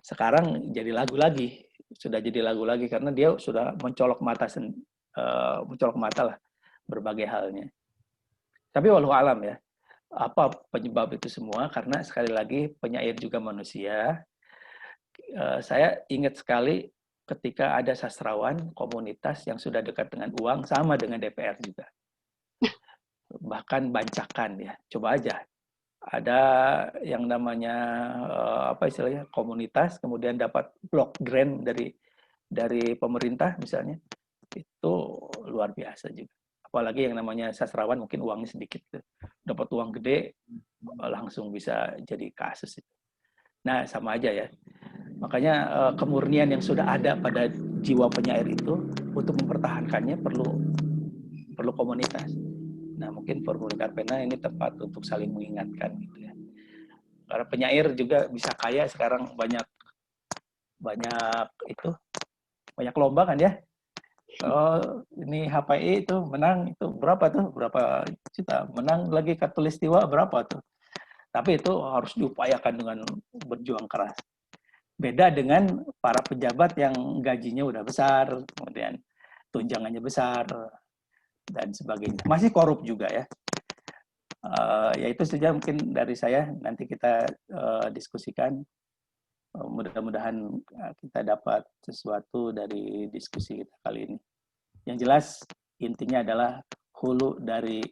Sekarang jadi lagu lagi, sudah jadi lagu lagi karena dia sudah mencolok mata lah berbagai halnya. Tapi walau alam ya, apa penyebab itu semua, karena sekali lagi penyair juga manusia. Saya ingat sekali ketika ada sastrawan komunitas yang sudah dekat dengan uang, sama dengan DPR juga, bahkan bancakan ya. Coba aja ada yang namanya apa istilahnya komunitas, kemudian dapat blok grant dari pemerintah misalnya, itu luar biasa juga. Apalagi yang namanya sastrawan mungkin uangnya sedikit, dapat uang gede langsung bisa jadi kasus. Nah sama aja ya. Makanya kemurnian yang sudah ada pada jiwa penyair itu untuk mempertahankannya perlu komunitas. Nah mungkin Formula Karpena ini tepat untuk saling mengingatkan gitu ya. Karena penyair juga bisa kaya sekarang, banyak itu banyak lomba kan ya. Oh, ini HPI itu menang itu berapa juta, menang lagi Katulistiwa berapa tuh. Tapi itu harus diupayakan dengan berjuang keras. Beda dengan para pejabat yang gajinya udah besar, kemudian tunjangannya besar dan sebagainya. Masih korup juga ya. Ya itu saja mungkin dari saya. Nanti kita diskusikan. Mudah-mudahan kita dapat sesuatu dari diskusi kita kali ini. Yang jelas intinya adalah hulu dari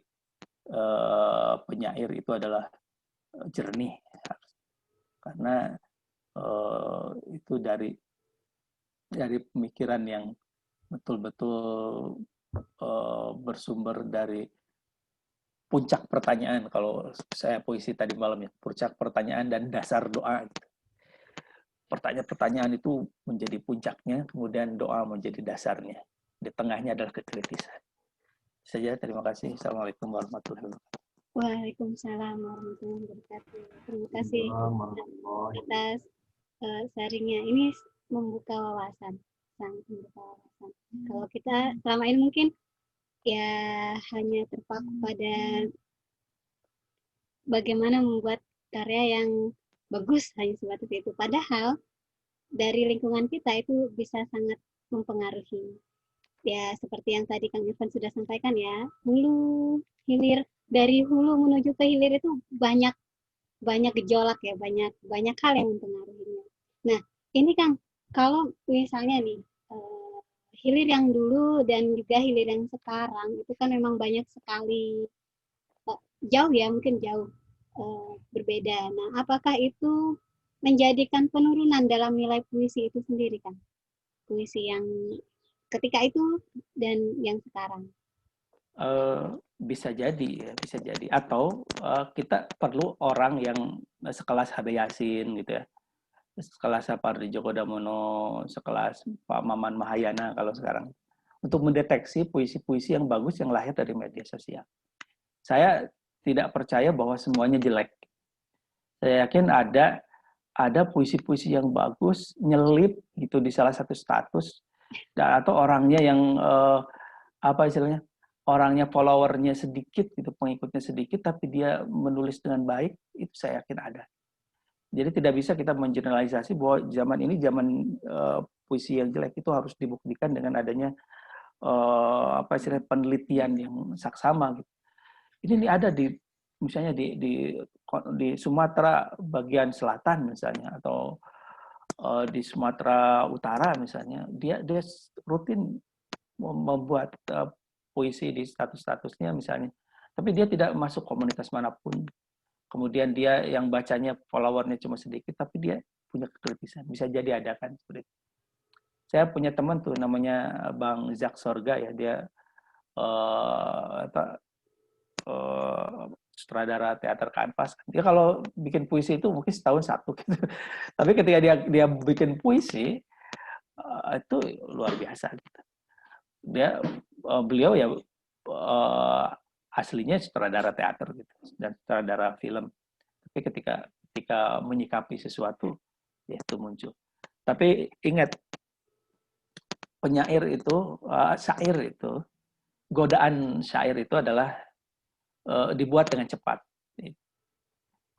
penyair itu adalah jernih, karena itu dari pemikiran yang betul-betul bersumber dari puncak pertanyaan. Kalau saya puisi tadi malam ya, puncak pertanyaan dan dasar doa. Pertanyaan-pertanyaan itu menjadi puncaknya, kemudian doa menjadi dasarnya. Di tengahnya adalah kekritisan. Saja, terima kasih. Assalamualaikum warahmatullahi wabarakatuh. Waalaikumsalam warahmatullahi wabarakatuh. Terima kasih atas sharingnya. Ini membuka wawasan. sangat membuka wawasan. Kalau kita selama ini mungkin ya hanya terpaku pada bagaimana membuat karya yang bagus hanya sebatas itu. Padahal dari lingkungan kita itu bisa sangat mempengaruhi. Ya seperti yang tadi Kang Irfan sudah sampaikan ya, hulu hilir, dari hulu menuju ke hilir itu banyak banyak gejolak ya, banyak hal yang mempengaruhinya. Nah, ini Kang, kalau misalnya nih hilir yang dulu dan juga hilir yang sekarang itu kan memang banyak sekali jauh ya, mungkin jauh berbeda. Nah, apakah itu menjadikan penurunan dalam nilai puisi itu sendiri kan? Puisi yang ketika itu dan yang sekarang. Bisa jadi ya, bisa jadi. Atau kita perlu orang yang sekelas Habe Yasin gitu ya, sekelas Sapardi Djoko Damono, sekelas Pak Maman Mahayana kalau sekarang, untuk mendeteksi puisi-puisi yang bagus yang lahir dari media sosial. Saya tidak percaya bahwa semuanya jelek. Saya yakin ada puisi-puisi yang bagus nyelip gitu di salah satu status, atau orangnya yang apa istilahnya, orangnya followernya sedikit gitu, pengikutnya sedikit, tapi dia menulis dengan baik, itu saya yakin ada. Jadi tidak bisa kita mengeneralisasi bahwa zaman ini zaman puisi yang jelek itu harus dibuktikan dengan adanya apa istilahnya, penelitian yang saksama gitu. Ini ada di misalnya di Sumatera bagian selatan misalnya, atau di Sumatera Utara misalnya, dia rutin membuat puisi di statusnya misalnya, tapi dia tidak masuk komunitas manapun. Kemudian dia yang bacanya followernya cuma sedikit, tapi dia punya kekritisan. Bisa jadi ada kan seperti itu. Saya punya teman tuh namanya Bang Zak Sorga ya, dia sutradara teater kanvas. Dia kalau bikin puisi itu mungkin setahun satu gitu. Tapi ketika dia bikin puisi itu luar biasa gitu. Beliau ya aslinya sutradara teater gitu dan sutradara film. Tapi ketika menyikapi sesuatu ya itu muncul. Tapi ingat, penyair itu syair itu, godaan syair itu adalah dibuat dengan cepat.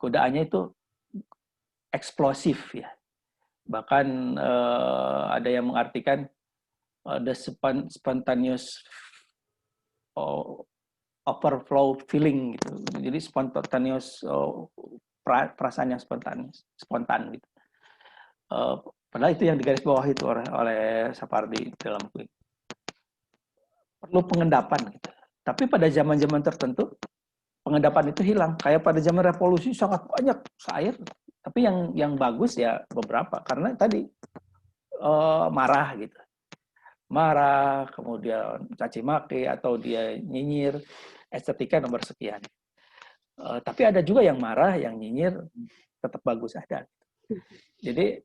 Godaannya itu eksplosif ya. Bahkan ada yang mengartikan the spontaneous overflow feeling gitu. Jadi spontaneous perasaan yang spontan gitu. Padahal itu yang digarisbawahi itu oleh Sapardi dalam kuis. Perlu pengendapan gitu. Tapi pada zaman-zaman tertentu pengendapan itu hilang. Kayak pada zaman revolusi sangat banyak syair, tapi yang bagus ya beberapa, karena tadi marah gitu. Marah, kemudian caci maki, atau dia nyinyir, estetika nomor sekian. Tapi ada juga yang marah, yang nyinyir, tetap bagus ada. Jadi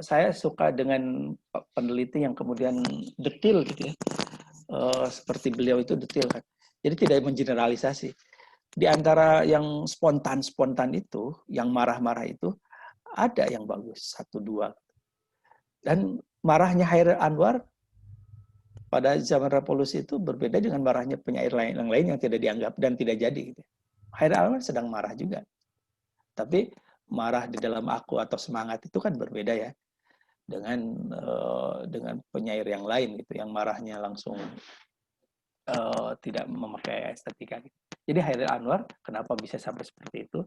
saya suka dengan peneliti yang kemudian detil gitu ya. Seperti beliau itu detil kan. Jadi tidak mengeneralisasi. Di antara yang spontan itu, yang marah-marah itu, ada yang bagus, 1-2. Dan marahnya Hairil Anwar pada zaman revolusi itu berbeda dengan marahnya penyair yang lain yang tidak dianggap dan tidak jadi. Gitu. Hairil Anwar sedang marah juga. Tapi marah di dalam aku atau semangat itu kan berbeda ya dengan penyair yang lain gitu, yang marahnya langsung tidak memakai estetika. Gitu. Jadi Hairil Anwar kenapa bisa sampai seperti itu?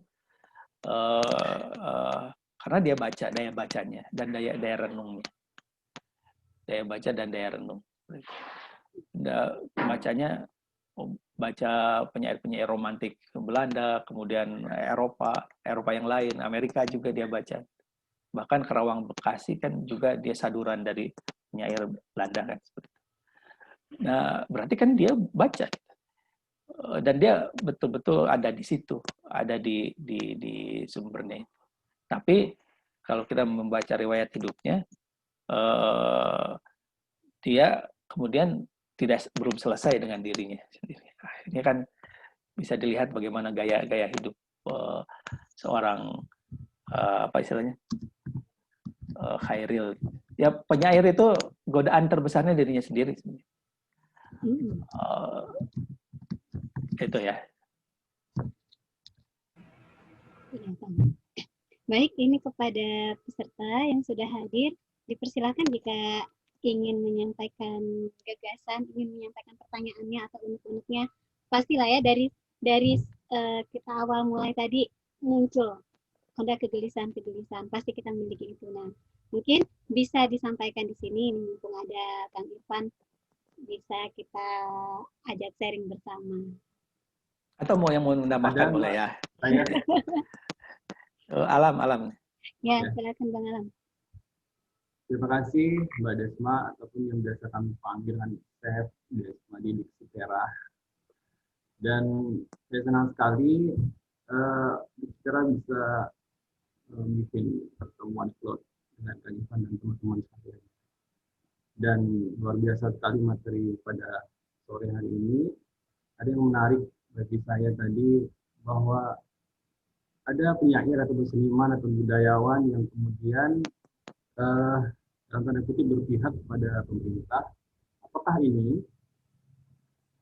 Karena dia baca, daya bacanya dan daya renungnya, daya baca dan daya renung. Bacanya baca penyair-penyair romantik Belanda, kemudian Eropa yang lain, Amerika juga dia baca. Bahkan Kerawang Bekasi kan juga dia saduran dari penyair Belanda kan seperti itu. Nah, berarti kan dia baca. Dan dia betul-betul ada di situ, ada di sumbernya. Tapi kalau kita membaca riwayat hidupnya, dia kemudian belum selesai dengan dirinya sendiri. Ini kan bisa dilihat bagaimana gaya hidup seorang apa istilahnya, Hairil. Ya penyair itu godaan terbesarnya dirinya sendiri. Itu ya. Iya, baik, ini kepada peserta yang sudah hadir, dipersilakan jika ingin menyampaikan gagasan, ingin menyampaikan pertanyaannya atau unek-uneknya, pastilah ya dari kita awal mulai tadi muncul ada kegelisahan-kegelisahan, pasti kita memiliki itu. Nah, mungkin bisa disampaikan di sini, mumpung ada Kang Irfan, bisa kita ajak sharing bersama. Atau mau yang mau menambahkan boleh ya. Saya. Alam. Ya, silakan Bang Alam. Terima kasih Mbak Desma ataupun yang biasa kami panggil Chef Desma di Sitera. Dan saya senang sekali Sitera bisa bikin pertemuan slot dengan Kak Irfan dan teman-teman sekalian. Dan luar biasa sekali materi pada sore hari ini. Ada yang menarik bagi saya tadi bahwa ada penyair atau seniman atau budayawan yang kemudian dalam tanda kutip berpihak kepada pemerintah. Apakah ini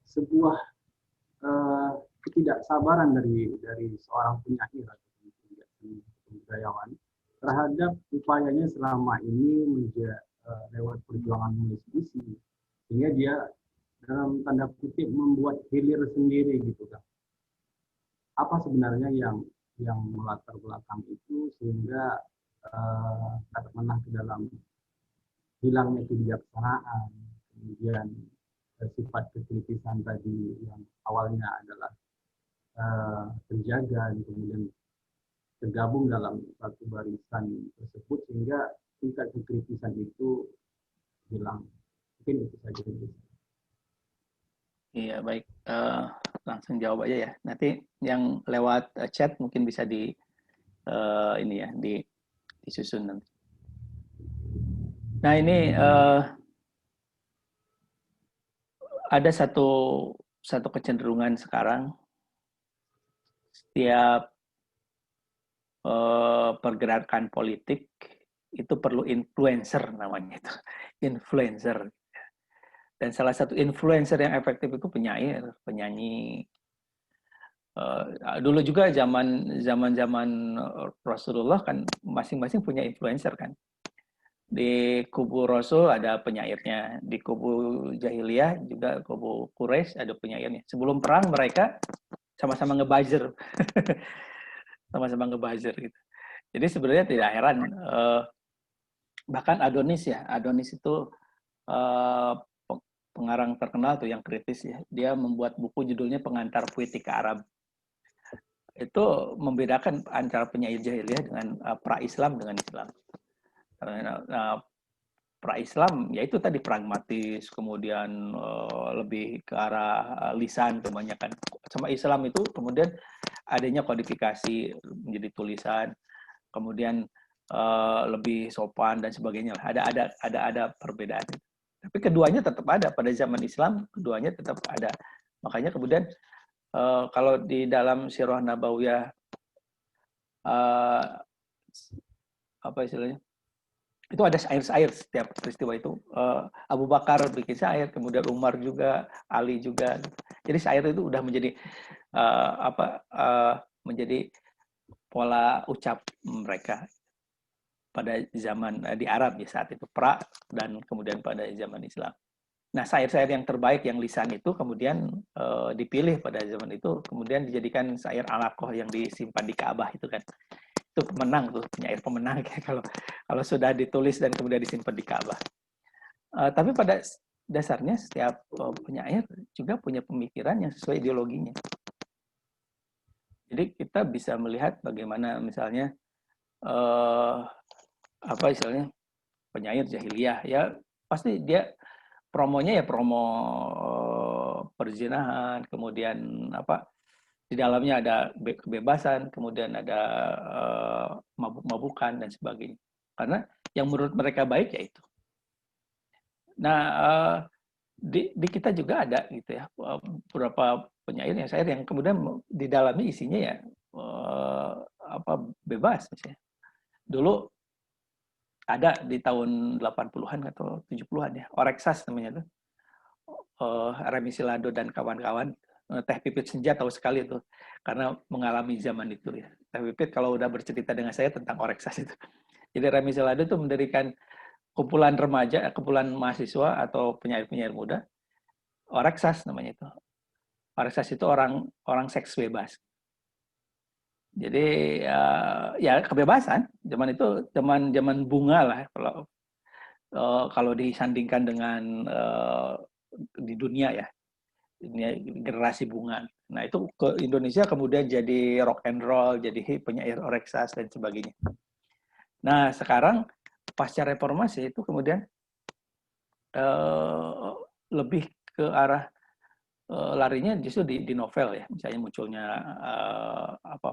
sebuah ketidaksabaran dari seorang penyair atau budayawan terhadap upayanya selama ini lewat perjuangan menulis puisi, sehingga dia dalam tanda kutip membuat hilir sendiri gitu kan? Apa sebenarnya yang melatar belakang itu sehingga katakanlah ke dalam hilangnya kebijaksanaan, kemudian sifat kekritisan tadi yang awalnya adalah terjaga, kemudian tergabung dalam satu barisan tersebut sehingga tingkat kekritisan itu hilang. Mungkin itu saja. Iya, baik. Langsung jawab aja ya. Nanti yang lewat chat mungkin bisa ini ya, disusun nanti. Nah, ini ada satu kecenderungan sekarang setiap pergerakan politik itu perlu influencer namanya itu. Influencer. Dan salah satu influencer yang efektif itu penyair, penyanyi. Dulu juga zaman Rasulullah kan masing-masing punya influencer kan. Di kubu Rasul ada penyairnya, di kubu Jahiliyah juga kubu Quraisy ada penyairnya. Sebelum perang mereka sama-sama ngebuzzer. Sama-sama ngebuzzer gitu. Jadi sebenarnya tidak heran bahkan Adonis itu pengarang terkenal tuh yang kritis ya. Dia membuat buku judulnya Pengantar Puitika Arab. Itu membedakan antara penyair jahiliyah dengan pra-Islam dengan Islam. Karena pra-Islam yaitu tadi pragmatis, kemudian lebih ke arah lisan kebanyakan. Sama Islam itu kemudian adanya kodifikasi menjadi tulisan, kemudian lebih sopan dan sebagainya. Ada perbedaan. Tapi keduanya tetap ada pada zaman Islam, keduanya tetap ada. Makanya kemudian kalau di dalam Sirah Nabawiyah apa istilahnya? Itu ada syair-syair setiap peristiwa itu. Abu Bakar bikin syair, kemudian Umar juga, Ali juga. Jadi syair itu udah menjadi menjadi pola ucap mereka pada zaman di Arab ya saat itu pra dan kemudian pada zaman Islam. Nah, syair-syair yang terbaik yang lisan itu kemudian dipilih pada zaman itu, kemudian dijadikan syair alaqoh yang disimpan di Ka'bah itu kan. Itu pemenang tuh, penyair pemenang kalau sudah ditulis dan kemudian disimpan di Ka'bah. Tapi pada dasarnya setiap penyair juga punya pemikiran yang sesuai ideologinya. Jadi kita bisa melihat bagaimana misalnya apa istilahnya penyair jahiliyah ya pasti dia promonya ya promo perzinahan, kemudian apa di dalamnya ada kebebasan, kemudian ada mabuk-mabukan dan sebagainya. Karena yang menurut mereka baik ya itu. Nah, di kita juga ada gitu ya beberapa penyair yang kemudian di dalamnya isinya ya apa bebas misalnya. Dulu ada di tahun 80-an atau 70-an ya, Oreksas namanya tuh. Remi Silado dan kawan-kawan. Teh Pipit Senja tahu sekali itu, karena mengalami zaman itu ya. Teh Pipit kalau udah bercerita dengan saya tentang Oreksas itu. Jadi Remi Silado itu mendirikan kumpulan remaja, kumpulan mahasiswa atau penyair-penyair muda, Oreksas namanya itu. Oreksas itu orang seks bebas. Jadi ya kebebasan, zaman itu zaman bunga lah kalau disandingkan dengan di dunia ya, dunia generasi bunga. Nah itu ke Indonesia kemudian jadi rock and roll, jadi penyair Oreksas dan sebagainya. Nah sekarang pasca reformasi itu kemudian lebih ke arah larinya justru di novel ya, misalnya munculnya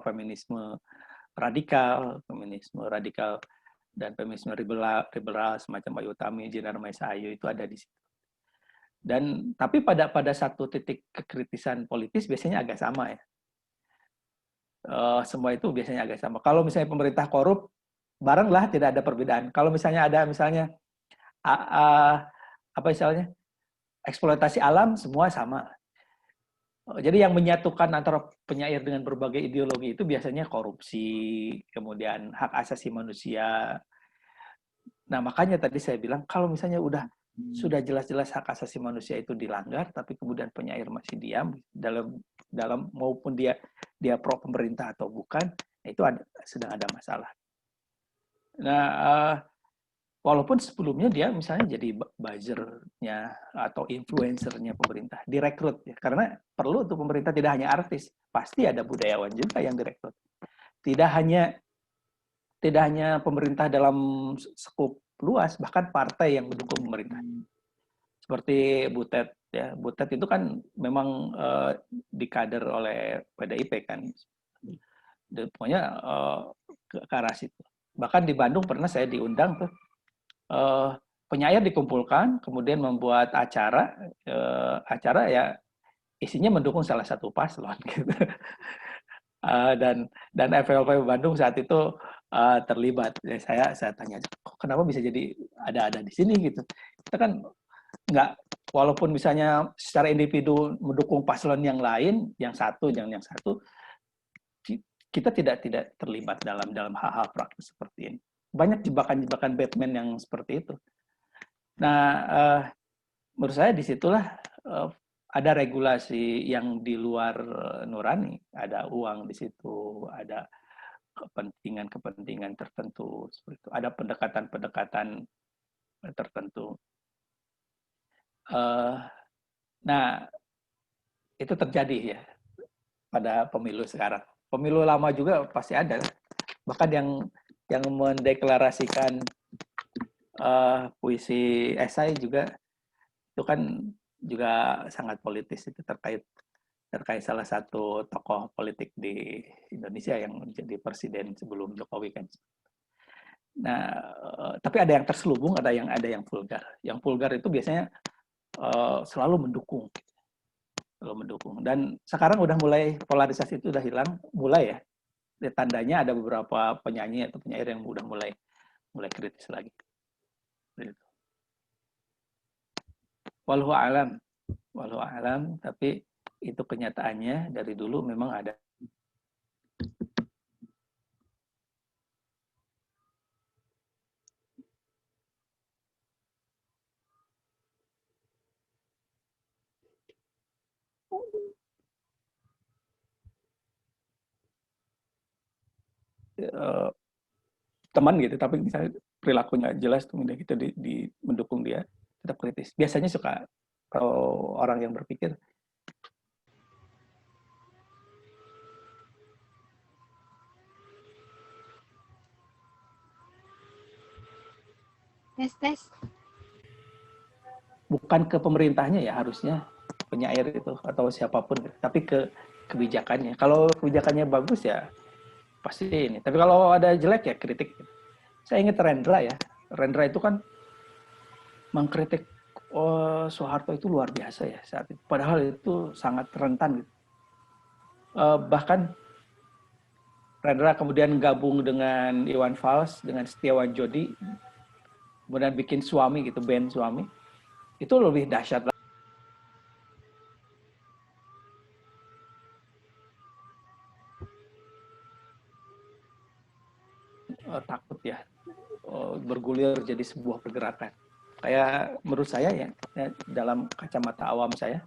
feminisme radikal dan feminisme liberal semacam Ayu Utami, Jinar Maesa Ayu itu ada di situ. Dan tapi pada satu titik kekritisan politis biasanya agak sama ya. Semua itu biasanya agak sama. Kalau misalnya pemerintah korup, baranglah tidak ada perbedaan. Kalau misalnya ada apa istilahnya eksploitasi alam, semua sama. Jadi yang menyatukan antara penyair dengan berbagai ideologi itu biasanya korupsi, kemudian hak asasi manusia. Nah, makanya tadi saya bilang kalau misalnya sudah jelas-jelas hak asasi manusia itu dilanggar, tapi kemudian penyair masih diam dalam maupun dia pro pemerintah atau bukan, itu sedang ada masalah. Nah, walaupun sebelumnya dia misalnya jadi buzzer-nya atau influencer-nya pemerintah, direkrut ya. Karena perlu untuk pemerintah tidak hanya artis, pasti ada budayawan juga yang direkrut. Tidak hanya pemerintah dalam skup luas, bahkan partai yang mendukung pemerintah. Seperti Butet ya. Butet itu kan memang dikader oleh PDIP kan. Pokoknya ke arah situ. Bahkan di Bandung pernah saya diundang tuh penyair dikumpulkan, kemudian membuat acara ya isinya mendukung salah satu paslon gitu. Dan FLV Bandung saat itu terlibat. Saya tanya, kok kenapa bisa jadi ada di sini gitu? Kita kan nggak, walaupun misalnya secara individu mendukung paslon yang lain, yang satu, kita tidak terlibat dalam hal-hal praktis seperti ini. Banyak jebakan-jebakan Batman yang seperti itu. Nah, menurut saya disitulah ada regulasi yang di luar nurani, ada uang di situ, ada kepentingan tertentu seperti itu, ada pendekatan tertentu. Nah, itu terjadi ya pada pemilu sekarang. Pemilu lama juga pasti ada, bahkan yang mendeklarasikan puisi esai juga itu kan juga sangat politis, itu terkait salah satu tokoh politik di Indonesia yang menjadi presiden sebelum Jokowi kan. Nah, tapi ada yang terselubung, ada yang vulgar. Yang vulgar itu biasanya selalu mendukung. Dan sekarang udah mulai polarisasi itu udah hilang, mulai ya. Tandanya ada beberapa penyanyi atau penyair yang udah mulai kritis lagi. Gitu. Wallahu alam, tapi itu kenyataannya dari dulu memang ada. Teman gitu, tapi misalnya perilakunya jelas, kemudian kita mendukung dia, tetap kritis. Biasanya suka kalau orang yang berpikir. Tes. Bukan ke pemerintahnya ya harusnya, penyair itu atau siapapun, tapi ke kebijakannya. Kalau kebijakannya bagus ya pasti ini. Tapi kalau ada jelek ya kritik. Saya ingat Rendra ya. Rendra itu kan mengkritik Soeharto itu luar biasa ya saat itu. Padahal itu sangat rentan gitu. Bahkan Rendra kemudian gabung dengan Iwan Fals, dengan Setiawan Jodi. kemudian bikin suami gitu, band suami, itu lebih dahsyat. Takut ya, bergulir jadi sebuah pergerakan. Kayak menurut saya ya, dalam kacamata awam saya,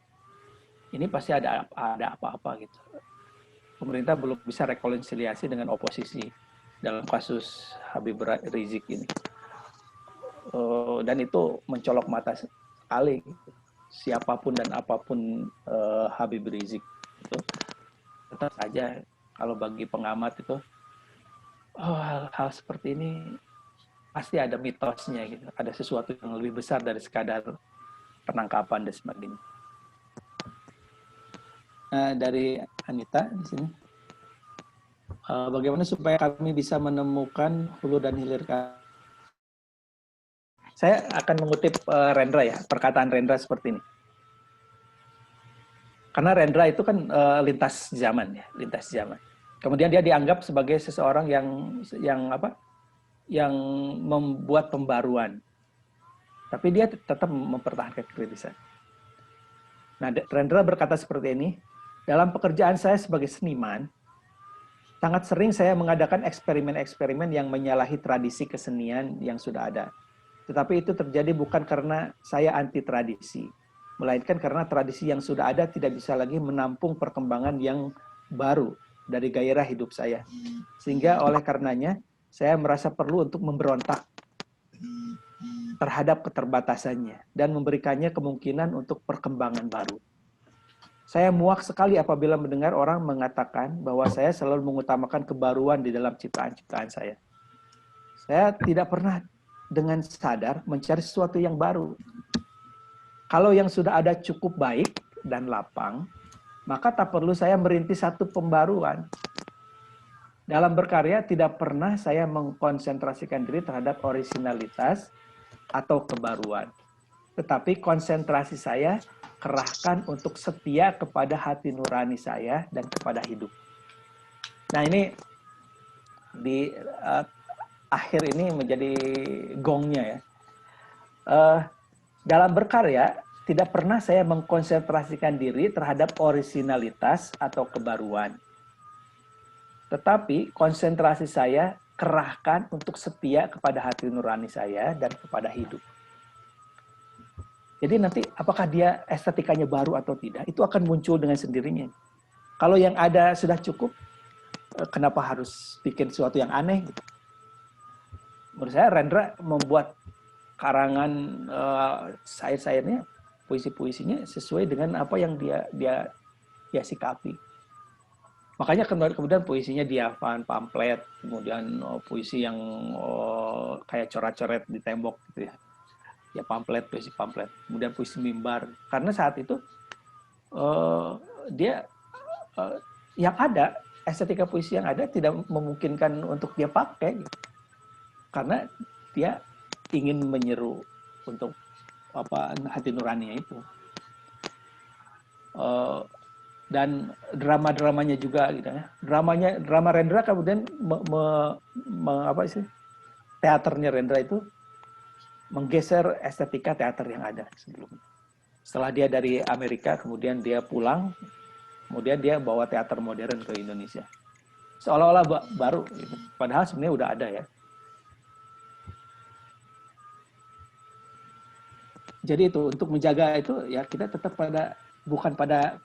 ini pasti ada apa-apa gitu. Pemerintah belum bisa rekonsiliasi dengan oposisi dalam kasus Habib Rizik ini. Dan itu mencolok mata sekali. Siapapun dan apapun Habib Rizik itu, tetap saja kalau bagi pengamat itu, hal-hal seperti ini pasti ada mitosnya gitu. Ada sesuatu yang lebih besar dari sekadar penangkapan dan sebagainya. Dari Anita di sini, bagaimana supaya kami bisa menemukan hulu dan hilir? Saya akan mengutip Rendra ya, perkataan Rendra seperti ini. Karena Rendra itu kan lintas zaman ya, lintas zaman. Kemudian dia dianggap sebagai seseorang yang membuat pembaruan. Tapi dia tetap mempertahankan kritisan. Nah, Rendra berkata seperti ini, dalam pekerjaan saya sebagai seniman, sangat sering saya mengadakan eksperimen-eksperimen yang menyalahi tradisi kesenian yang sudah ada. Tetapi itu terjadi bukan karena saya anti tradisi, melainkan karena tradisi yang sudah ada tidak bisa lagi menampung perkembangan yang baru dari gairah hidup saya. Sehingga oleh karenanya, saya merasa perlu untuk memberontak terhadap keterbatasannya dan memberikannya kemungkinan untuk perkembangan baru. Saya muak sekali apabila mendengar orang mengatakan bahwa saya selalu mengutamakan kebaruan di dalam ciptaan-ciptaan saya. Saya tidak pernah dengan sadar mencari sesuatu yang baru. Kalau yang sudah ada cukup baik dan lapang, maka tak perlu saya merintis satu pembaruan. Dalam berkarya tidak pernah saya mengkonsentrasikan diri terhadap originalitas atau kebaruan. Tetapi konsentrasi saya kerahkan untuk setia kepada hati nurani saya dan kepada hidup. Nah, ini di akhir ini menjadi gongnya ya. Dalam berkarya tidak pernah saya mengkonsentrasikan diri terhadap originalitas atau kebaruan. Tetapi konsentrasi saya kerahkan untuk setia kepada hati nurani saya dan kepada hidup. Jadi nanti apakah dia estetikanya baru atau tidak, itu akan muncul dengan sendirinya. Kalau yang ada sudah cukup, kenapa harus bikin sesuatu yang aneh? Menurut saya Rendra membuat karangan syair-syairnya, puisi-puisinya sesuai dengan apa yang dia sikapi. Makanya kemudian puisinya diafan, pamflet, kemudian puisi yang kayak coret-coret di tembok gitu ya. Ya pamflet, puisi pamflet, kemudian puisi mimbar. Karena saat itu dia yang ada, estetika puisi yang ada tidak memungkinkan untuk dia pakai. Gitu. Karena dia ingin menyeru untuk hati nuraninya itu. Dan drama-dramanya juga gitu ya. Drama Rendra kemudian teaternya Rendra itu menggeser estetika teater yang ada sebelumnya. Setelah dia dari Amerika, kemudian dia pulang, kemudian dia bawa teater modern ke Indonesia. Seolah-olah baru, gitu. Padahal sebenarnya udah ada ya. Jadi itu untuk menjaga itu ya kita tetap bukan pada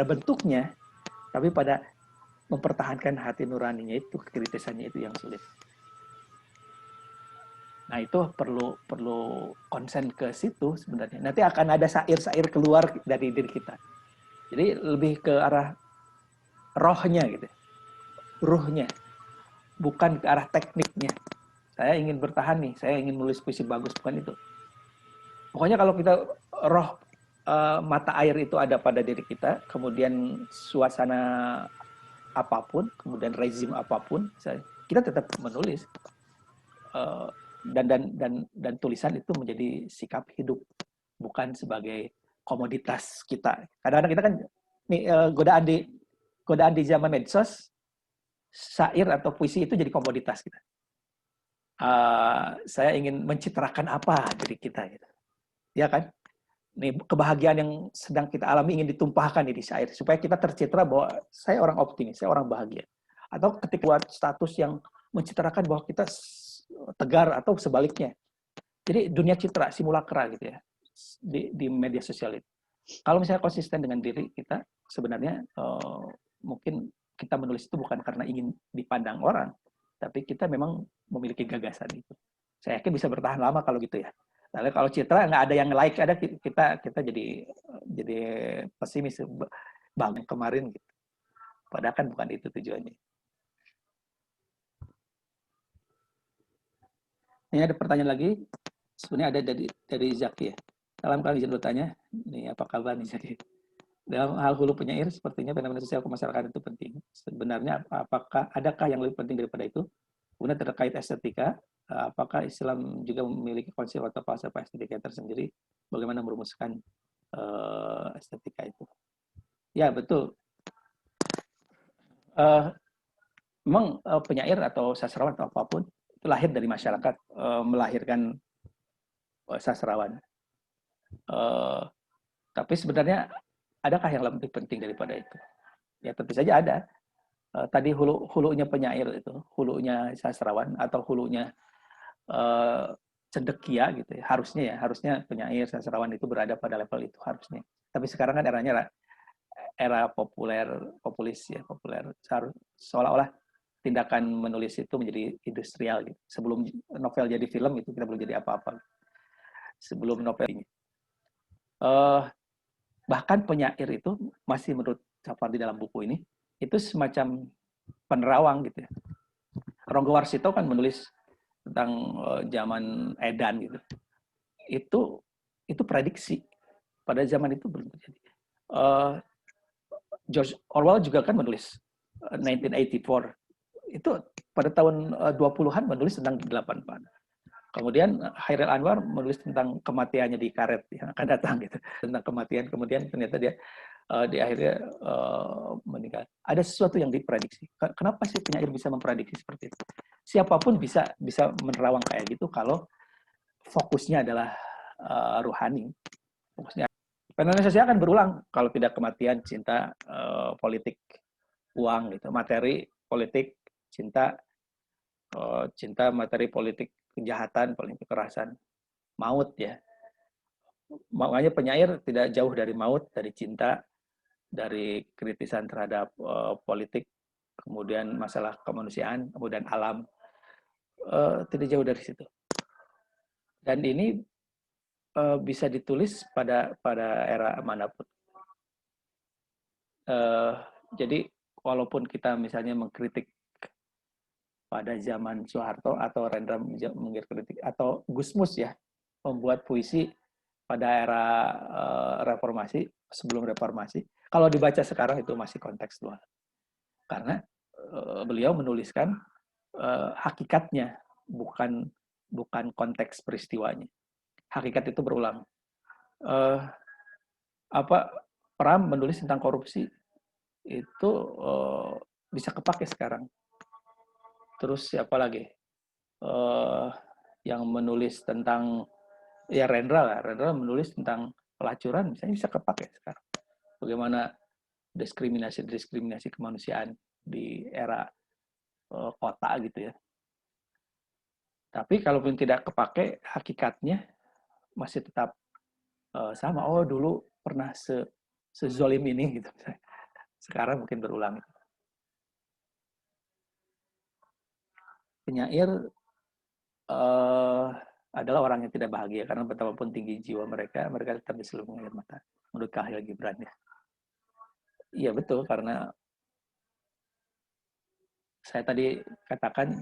bentuknya, tapi pada mempertahankan hati nuraninya itu, kekritisannya itu yang sulit. Nah itu perlu konsen ke situ sebenarnya. Nanti akan ada syair-syair keluar dari diri kita. Jadi lebih ke arah rohnya gitu. Ruhnya. Bukan ke arah tekniknya. Saya ingin bertahan nih, saya ingin nulis puisi bagus, bukan itu. Pokoknya kalau kita roh mata air itu ada pada diri kita, kemudian suasana apapun, kemudian rezim apapun, kita tetap menulis. Dan tulisan itu menjadi sikap hidup, bukan sebagai komoditas kita. Kadang-kadang kita kan nih, godaan di zaman medsos, syair atau puisi itu jadi komoditas kita. saya ingin mencitrakan apa diri kita gitu. Ya kan? Nih kebahagiaan yang sedang kita alami ingin ditumpahkan di syair supaya kita tercitra bahwa saya orang optimis, saya orang bahagia. Atau ketika buat status yang mencitrakan bahwa kita tegar atau sebaliknya. Jadi dunia citra, simulakra gitu ya di media sosial itu. Kalau misalnya konsisten dengan diri kita, sebenarnya mungkin kita menulis itu bukan karena ingin dipandang orang, tapi kita memang memiliki gagasan itu. Saya yakin bisa bertahan lama kalau gitu ya. Lalu kalau citra nggak ada yang like, ada kita jadi pesimis bang kemarin gitu. Padahal kan bukan itu tujuannya. Ini ada pertanyaan lagi. Sebenarnya ada dari Zaki ya. Salam kali izin bertanya. Nih apa kabar nih jadi. Dalam hal hulu penyair, sepertinya fenomena sosial kemasyarakatan itu penting. Sebenarnya adakah yang lebih penting daripada itu? Kemudian terkait estetika, apakah Islam juga memiliki konsep atau falsafah estetika tersendiri? Bagaimana merumuskan estetika itu? Ya betul. Memang penyair atau sastrawan atau apapun itu lahir dari masyarakat, melahirkan sastrawan. Tapi sebenarnya adakah yang lebih penting daripada itu? Ya tentu saja ada. Tadi hulunya penyair itu, hulunya sastrawan atau hulunya cendekia gitu ya. Harusnya penyair sastrawan itu berada pada level itu harusnya. Tapi sekarang kan eranya era populis ya, populer. Seolah-olah tindakan menulis itu menjadi industrial gitu. Sebelum novel jadi film itu kita belum jadi apa-apa. Sebelum novel ini. Bahkan penyair itu masih menurut Safar di dalam buku ini itu semacam penerawang gitu ya. Ronggo Warsito kan menulis tentang zaman edan gitu. Itu prediksi pada zaman itu belum terjadi. George Orwell juga kan menulis 1984. Itu pada tahun 20-an menulis tentang 84. Kemudian Hairil Anwar menulis tentang kematiannya di karet yang akan datang gitu, tentang kematian. Kemudian ternyata dia di akhirnya meninggal. Ada sesuatu yang diprediksi. Kenapa sih penyair bisa memprediksi seperti itu? Siapapun bisa menerawang kayak gitu kalau fokusnya adalah ruhani. Fokusnya fenomena sosial akan berulang kalau tidak kematian, cinta, politik, uang gitu, materi, politik, cinta, materi, politik, kejahatan, politik kekerasan, maut ya. Makanya penyair tidak jauh dari maut, dari cinta, dari kritisan terhadap politik, kemudian masalah kemanusiaan, kemudian alam, tidak jauh dari situ. Dan ini bisa ditulis pada era manapun. Jadi walaupun kita misalnya mengkritik pada zaman Soeharto atau Rendra mengkritik atau Gusmus ya membuat puisi pada era reformasi, sebelum reformasi, kalau dibaca sekarang itu masih kontekstual karena beliau menuliskan hakikatnya, bukan konteks peristiwanya. Hakikat itu berulang. Pram menulis tentang korupsi itu bisa kepake sekarang. Terus siapa lagi yang menulis tentang ya Rendra menulis tentang pelacuran, misalnya bisa kepake sekarang. Bagaimana diskriminasi kemanusiaan di era kota gitu ya. Tapi kalaupun tidak kepake, hakikatnya masih tetap sama. Oh dulu pernah sezolim ini gitu. Sekarang mungkin berulang. Penyair adalah orang yang tidak bahagia karena betapapun tinggi jiwa mereka tetap diselubungi air mata. Menurut Khalil Gibran ya. Iya betul, karena saya tadi katakan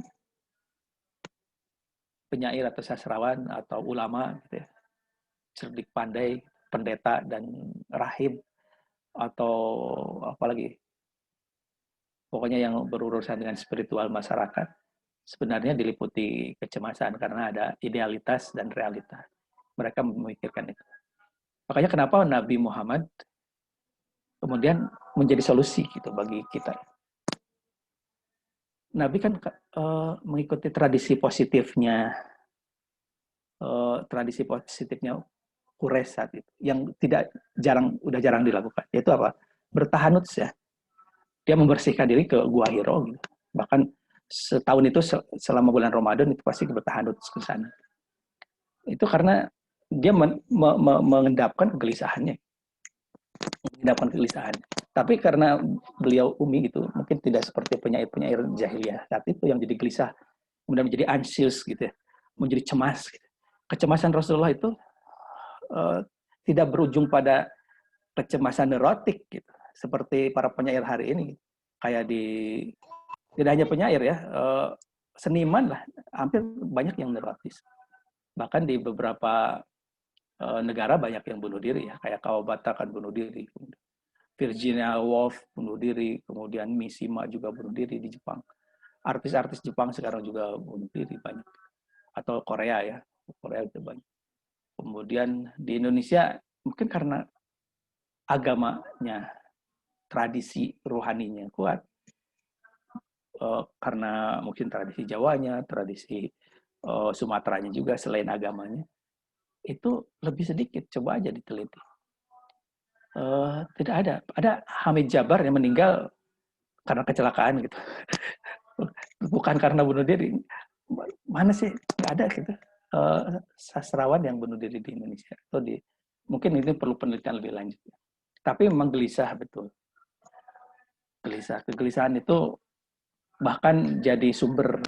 penyair atau sastrawan atau ulama gitu ya, cerdik pandai, pendeta dan rahib atau apalagi pokoknya yang berurusan dengan spiritual masyarakat sebenarnya diliputi kecemasan karena ada idealitas dan realita. Mereka memikirkan itu. Makanya kenapa Nabi Muhammad kemudian menjadi solusi gitu bagi kita. Nabi kan mengikuti tradisi positifnya Quraisy saat itu, yang udah jarang dilakukan, yaitu apa? Bertahanut ya. Dia membersihkan diri ke Gua Hiro gitu. Bahkan setahun itu selama bulan Ramadan itu pasti bertahanut ke sana. Itu karena dia mengendapkan kegelisahannya. Tapi karena beliau umi itu mungkin tidak seperti penyair-penyair jahiliyah saat itu yang jadi gelisah, kemudian menjadi anxious gitu ya, menjadi cemas. Gitu. Kecemasan Rasulullah itu tidak berujung pada kecemasan neurotik gitu, seperti para penyair hari ini. Kayak tidak hanya penyair ya, seniman lah, hampir banyak yang neurotis. Bahkan di beberapa negara banyak yang bunuh diri ya, kayak Kawabata kan bunuh diri, Virginia Woolf bunuh diri, kemudian Mishima juga bunuh diri di Jepang. Artis-artis Jepang sekarang juga bunuh diri banyak. Atau Korea ya, Korea juga banyak. Kemudian di Indonesia mungkin karena agamanya, tradisi rohaninya kuat, karena mungkin tradisi Jawanya, tradisi Sumateranya juga selain agamanya, itu lebih sedikit. Coba aja diteliti. Tidak ada Hamid Jabar yang meninggal karena kecelakaan gitu, bukan karena bunuh diri. Mana sih? Nggak ada gitu sastrawan yang bunuh diri di Indonesia. Atau mungkin ini perlu penelitian lebih lanjut. Tapi memang gelisah betul. Kegelisahan itu bahkan jadi sumber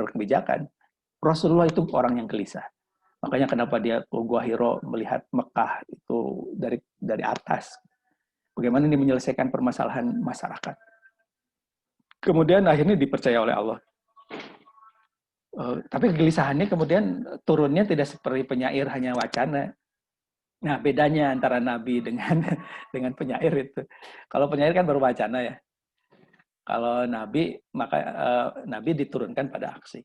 kebijakan. Rasulullah itu orang yang gelisah. Makanya kenapa dia ke Gua Hiro melihat Mekah itu dari atas. Bagaimana ini menyelesaikan permasalahan masyarakat. Kemudian akhirnya dipercaya oleh Allah. Tapi kegelisahannya kemudian turunnya tidak seperti penyair hanya wacana. Nah, bedanya antara Nabi dengan penyair itu. Kalau penyair kan baru wacana ya. Kalau Nabi, maka Nabi diturunkan pada aksi.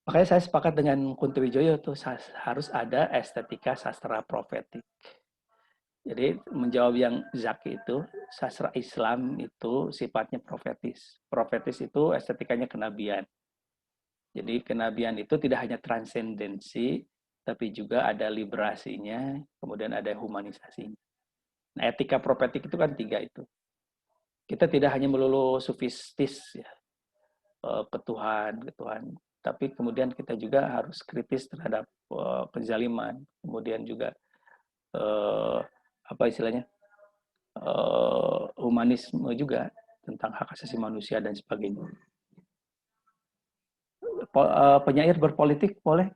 Makanya saya sepakat dengan Kuntiwijoyo tuh harus ada estetika sastra profetik. Jadi menjawab yang Zaki itu, sastra Islam itu sifatnya profetis. Profetis itu estetikanya kenabian. Jadi kenabian itu tidak hanya transendensi, tapi juga ada liberasinya, kemudian ada humanisasinya. Nah, etika profetik itu kan 3 itu. Kita tidak hanya melulu sufistis ya, ke Tuhan, tapi kemudian kita juga harus kritis terhadap kezaliman, kemudian juga apa istilahnya, humanisme juga tentang hak asasi manusia dan sebagainya. Penyair berpolitik boleh?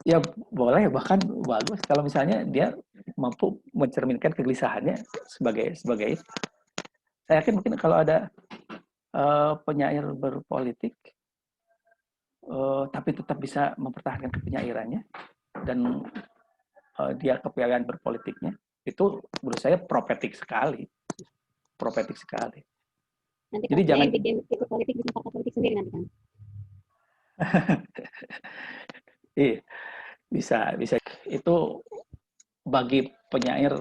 Ya boleh, bahkan bagus kalau misalnya dia mampu mencerminkan kegelisahannya sebagai itu. Saya yakin mungkin kalau ada penyair berpolitik tapi tetap bisa mempertahankan kepenyairannya dan dia kepiawaian berpolitiknya, itu menurut saya profetik sekali. Nanti jadi jangan bikin politik, bikin partai politik sendiri nanti kan. Iya, bisa. Itu bagi penyair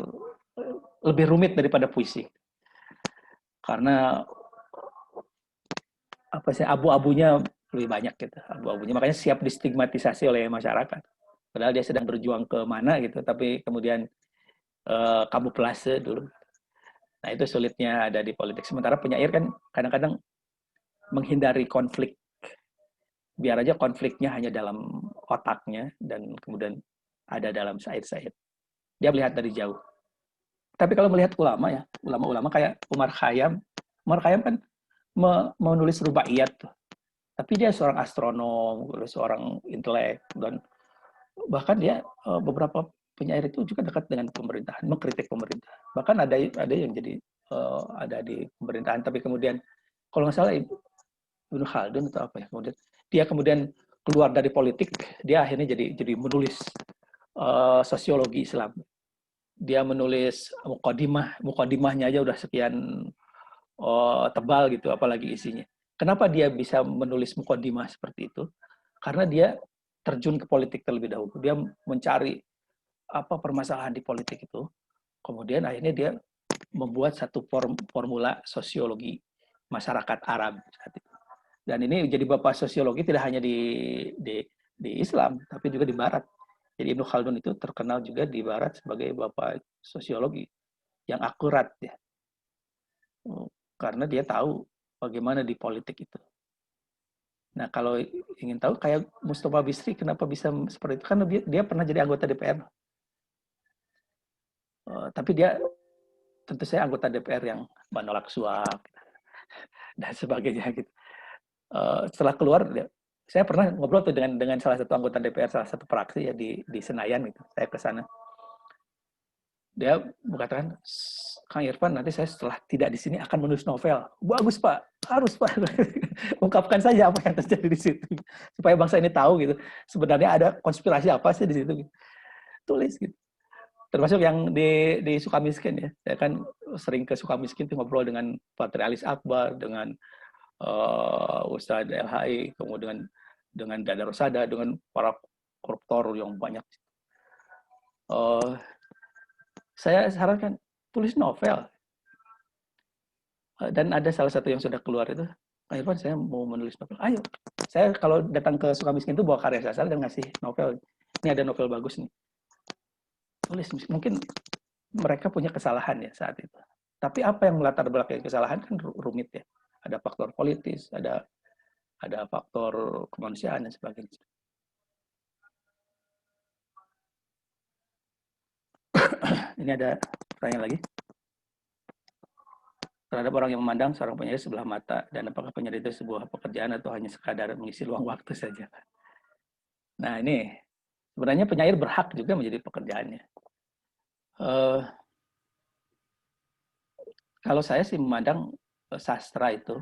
lebih rumit daripada puisi. Karena apa sih, abu-abunya lebih banyak gitu. Abu-abunya makanya siap distigmatisasi oleh masyarakat. Padahal dia sedang berjuang ke mana gitu, tapi kemudian kamuflase dulu. Nah, itu sulitnya ada di politik. Sementara penyair kan kadang-kadang menghindari konflik. Biar aja konfliknya hanya dalam otaknya dan kemudian ada dalam syair-syair. Dia melihat dari jauh. Tapi kalau melihat ulama kayak Umar Khayyam kan menulis rubaiyat tuh. Tapi dia seorang astronom, seorang intelek, dan bahkan dia beberapa penyair itu juga dekat dengan pemerintahan, mengkritik pemerintah. Bahkan ada yang jadi ada di pemerintahan, tapi kemudian kalau nggak salah Ibnu Khaldun atau apa ya, kemudian keluar dari politik, dia akhirnya jadi menulis sosiologi Islam. Dia menulis mukadimahnya aja udah sekian tebal gitu, apalagi isinya. Kenapa dia bisa menulis mukadimah seperti itu? Karena dia terjun ke politik terlebih dahulu. Dia mencari apa permasalahan di politik itu. Kemudian akhirnya dia membuat satu formula sosiologi masyarakat Arab saat itu. Dan ini jadi bapak sosiologi tidak hanya di Islam, tapi juga di Barat. Jadi Ibnu Khaldun itu terkenal juga di Barat sebagai bapak sosiologi yang akurat ya. Karena dia tahu bagaimana di politik itu. Nah, kalau ingin tahu kayak Mustafa Bisri kenapa bisa seperti itu, karena dia pernah jadi anggota DPR. Tapi dia tentu saja anggota DPR yang menolak suap dan sebagainya gitu. Setelah keluar, saya pernah ngobrol tuh dengan salah satu anggota DPR, salah satu fraksi ya di Senayan gitu. Saya ke sana. Dia mengatakan, Kang Irfan, nanti saya setelah tidak di sini akan menulis novel. Bagus Pak, harus Pak. Ungkapkan saja apa yang terjadi di situ, supaya bangsa ini tahu gitu. Sebenarnya ada konspirasi apa sih di situ? Gitu. Tulis gitu. Termasuk yang di Sukamiskin ya. Saya kan sering ke Sukamiskin tuh ngobrol dengan Patri Alis Akbar, dengan Ustadz LHI, kemudian dengan Dada Rosada, dengan para koruptor yang banyak. Saya sarankan tulis novel. Dan ada salah satu yang sudah keluar itu, Kang Irfan, saya mau menulis novel. Ayo. Saya kalau datang ke Sukamiskin itu bawa karya sastra dan ngasih novel. Ini ada novel bagus nih. Tulis. Mungkin mereka punya kesalahan ya saat itu. Tapi apa yang melatar belakang kesalahan kan rumit ya. Ada faktor politis, ada faktor kemanusiaan dan sebagainya. Ini ada pertanyaan lagi. Terhadap orang yang memandang seorang penyair sebelah mata, dan apakah penyair itu sebuah pekerjaan atau hanya sekadar mengisi luang waktu saja? Nah ini, sebenarnya penyair berhak juga menjadi pekerjaannya. Kalau saya sih memandang sastra itu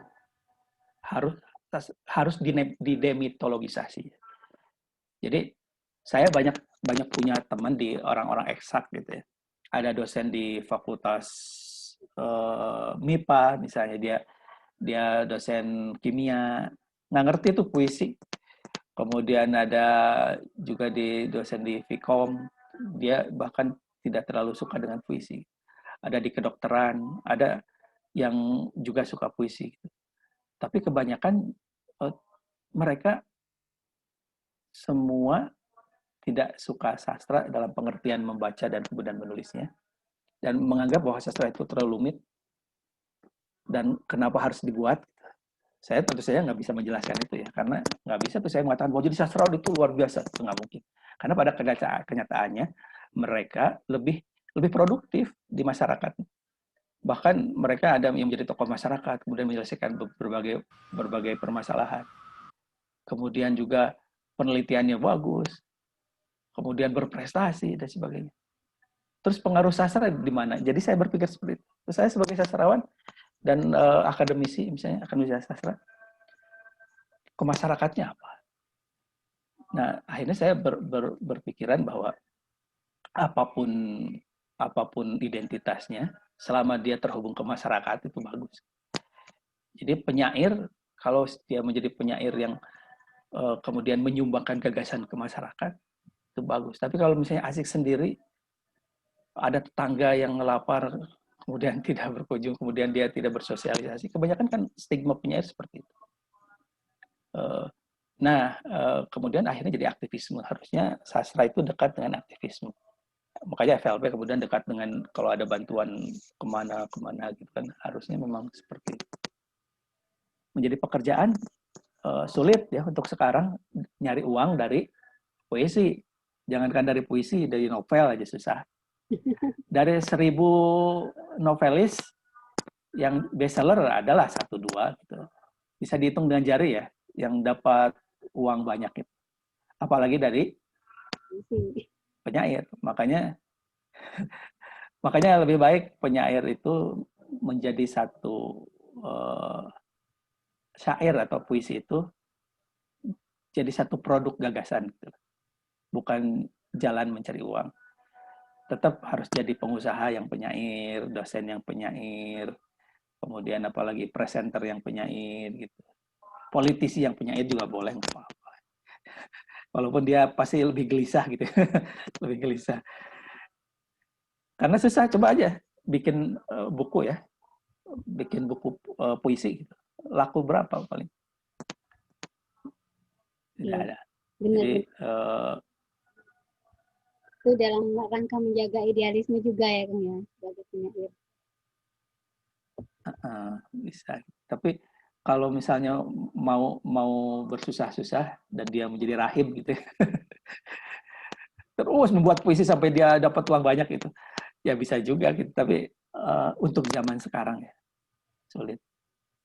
harus didemitologisasi. Jadi saya banyak punya teman di orang-orang eksak gitu ya. Ada dosen di fakultas MIPA misalnya, dia dosen kimia, nggak ngerti tuh puisi. Kemudian ada juga dosen di Vkom, dia bahkan tidak terlalu suka dengan puisi. Ada di kedokteran, ada yang juga suka puisi. Tapi kebanyakan mereka semua tidak suka sastra dalam pengertian membaca dan kemudian menulisnya, dan menganggap bahwa sastra itu terlalu rumit dan kenapa harus dibuat. Saya tentu saja nggak bisa menjelaskan itu ya, karena nggak bisa tuh saya mengatakan bahwa jadi sastrawan itu luar biasa, itu nggak mungkin. Karena pada kenyataannya mereka lebih produktif di masyarakat. Bahkan mereka ada yang menjadi tokoh masyarakat, kemudian menyelesaikan berbagai permasalahan. Kemudian juga penelitiannya bagus, kemudian berprestasi dan sebagainya. Terus pengaruh sastra di mana? Jadi saya berpikir seperti itu. Terus saya sebagai sastrawan dan akademisi, misalnya akademisi sastra, ke masyarakatnya apa? Nah, akhirnya saya berpikiran bahwa apapun identitasnya, selama dia terhubung ke masyarakat itu bagus. Jadi penyair, kalau dia menjadi penyair yang kemudian menyumbangkan gagasan ke masyarakat, itu bagus. Tapi kalau misalnya asik sendiri, ada tetangga yang ngelapar, kemudian tidak berkunjung, kemudian dia tidak bersosialisasi, kebanyakan kan stigma penyair seperti itu. Nah, kemudian akhirnya jadi aktivisme. Harusnya sastra itu dekat dengan aktivisme. Makanya FLB kemudian dekat dengan kalau ada bantuan kemana gitu kan, harusnya memang seperti itu. Menjadi pekerjaan sulit ya untuk sekarang, nyari uang dari puisi. Jangankan dari puisi, dari novel aja susah. Dari 1000 novelis yang bestseller adalah 1-2 gitu. Bisa dihitung dengan jari ya yang dapat uang banyak itu. Apalagi dari penyair. Makanya lebih baik penyair itu menjadi satu syair atau puisi itu jadi satu produk gagasan gitu. Bukan jalan mencari uang. Tetap harus jadi pengusaha yang penyair, dosen yang penyair, kemudian apalagi presenter yang penyair gitu. Politisi yang penyair juga boleh, nggak apa-apa. Walaupun dia pasti lebih gelisah gitu. Lebih gelisah. Karena susah, coba aja. bikin buku ya, bikin buku puisi gitu. Laku berapa paling? Tidak Iya, ada. benar. Jadi Itu dalam rangka menjaga idealisme juga ya Kang ya, sebagai penyair. bisa. Tapi kalau misalnya mau bersusah-susah dan dia menjadi rahib gitu ya, terus membuat puisi sampai dia dapat uang banyak itu, ya bisa juga gitu. Tapi untuk zaman sekarang ya sulit.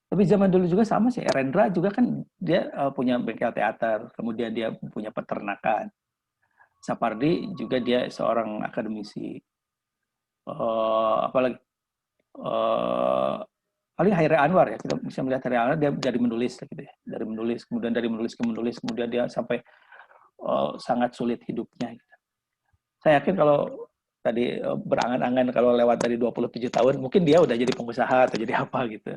Tapi zaman dulu juga sama sih. Erendra juga kan dia punya bengkel teater, kemudian dia punya peternakan. Sapardi juga dia seorang akademisi. Apalagi paling Hairi Anwar ya, kita bisa melihat Hairi Anwar dia dari menulis gitu ya, dari menulis, kemudian dari menulis ke menulis, kemudian dia sampai sangat sulit hidupnya gitu. Saya yakin kalau tadi berangan-angan kalau lewat dari 27 tahun mungkin dia udah jadi pengusaha atau jadi apa gitu.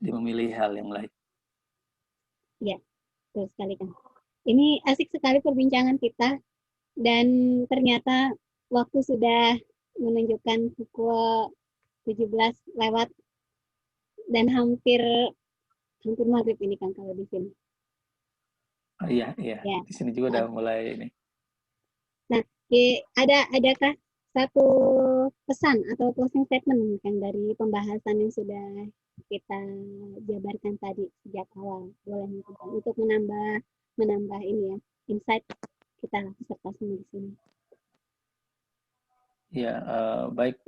Dia memilih hal yang lain. Iya, betul sekali Kang. Ini asik sekali perbincangan kita, dan ternyata waktu sudah menunjukkan pukul 17 lewat, dan hampir maghrib ini Kang kalau di sini. Iya. Ya. Di sini juga udah mulai ini. Nah, adakah satu pesan atau closing statement Kang dari pembahasan yang sudah kita jabarkan tadi sejak awal? Boleh mungkin Kang, untuk menambah ini ya, insight kita peserta semua di sini. Ya, baik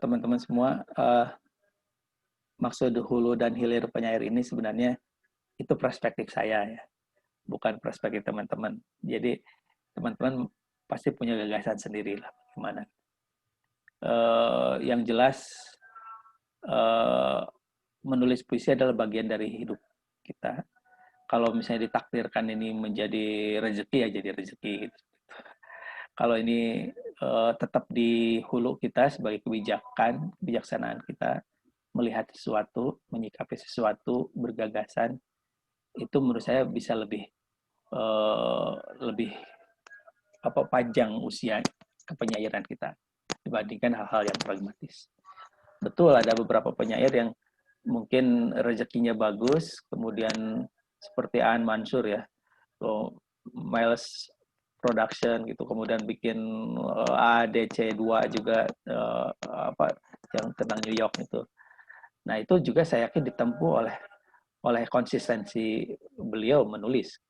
teman-teman semua. Maksud hulu dan hilir penyair ini sebenarnya itu perspektif saya ya, bukan perspektif teman-teman. Jadi teman-teman pasti punya gagasan sendiri lah gimana. Yang jelas menulis puisi adalah bagian dari hidup kita. Kalau misalnya ditakdirkan ini menjadi rezeki ya jadi rezeki gitu. Kalau ini tetap di hulu kita sebagai kebijaksanaan kita melihat sesuatu, menyikapi sesuatu, bergagasan, itu menurut saya bisa lebih panjang usia kepenyairan kita dibandingkan hal-hal yang pragmatis. Betul ada beberapa penyair yang mungkin rezekinya bagus, kemudian seperti Aan Mansur ya, Miles Production gitu, kemudian bikin ADC2 juga yang tentang New York itu. Nah itu juga saya yakin ditempuh oleh konsistensi beliau menulis.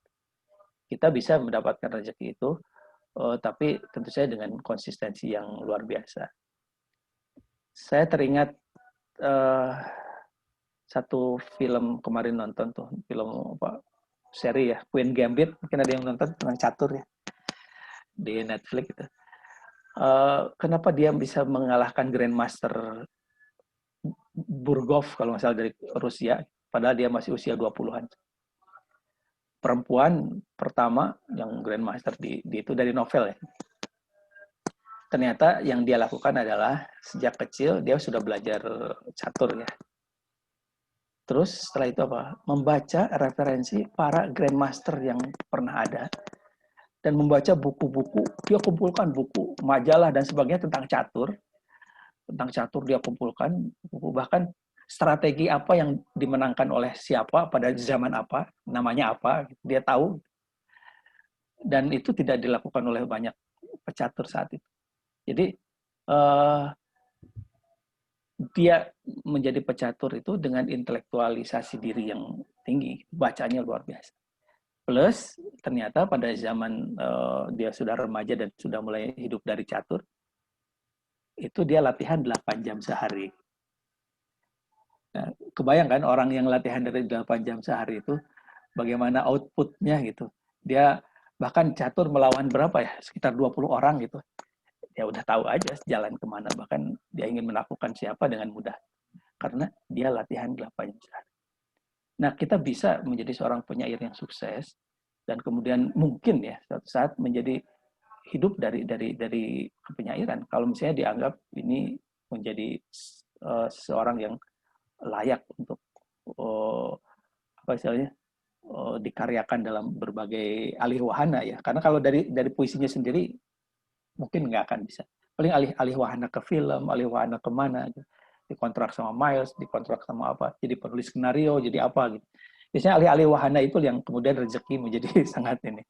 Kita bisa mendapatkan rezeki itu, tapi tentu saja dengan konsistensi yang luar biasa. Saya teringat satu film kemarin nonton tuh, film seri ya, Queen Gambit, mungkin ada yang nonton tentang catur ya di Netflix itu. Kenapa dia bisa mengalahkan Grandmaster Burgov kalau nggak salah dari Rusia, padahal dia masih usia 20-an. Perempuan pertama yang Grandmaster itu dari novel ya. Ternyata yang dia lakukan adalah sejak kecil dia sudah belajar catur ya. Terus setelah itu apa? Membaca referensi para Grandmaster yang pernah ada. Dan membaca buku-buku, dia kumpulkan buku, majalah dan sebagainya tentang catur. Tentang catur dia kumpulkan, buku bahkan strategi apa yang dimenangkan oleh siapa, pada zaman apa, namanya apa, dia tahu. Dan itu tidak dilakukan oleh banyak pecatur saat itu. Jadi dia menjadi pecatur itu dengan intelektualisasi diri yang tinggi, bacanya luar biasa. Plus ternyata pada zaman dia sudah remaja dan sudah mulai hidup dari catur, itu dia latihan 8 jam sehari. Nah, kebayangkan orang yang latihan dari 8 jam sehari itu bagaimana outputnya gitu. Dia bahkan catur melawan berapa ya, sekitar 20 orang gitu. Ya udah tahu aja jalan kemana, bahkan dia ingin menaklukkan siapa dengan mudah. Karena dia latihan 8 jam sehari. Nah, kita bisa menjadi seorang penyair yang sukses dan kemudian mungkin ya suatu saat menjadi hidup dari kepenyairan. Kalau misalnya dianggap ini menjadi seorang yang layak untuk dikaryakan dalam berbagai alih wahana ya. Karena kalau dari puisinya sendiri mungkin nggak akan bisa. Paling alih-alih wahana ke film, alih wahana kemana, gitu. Dikontrak sama Miles, dikontrak sama apa, jadi penulis skenario, jadi apa gitu. Biasanya alih-alih wahana itu yang kemudian rezeki menjadi sangat ini.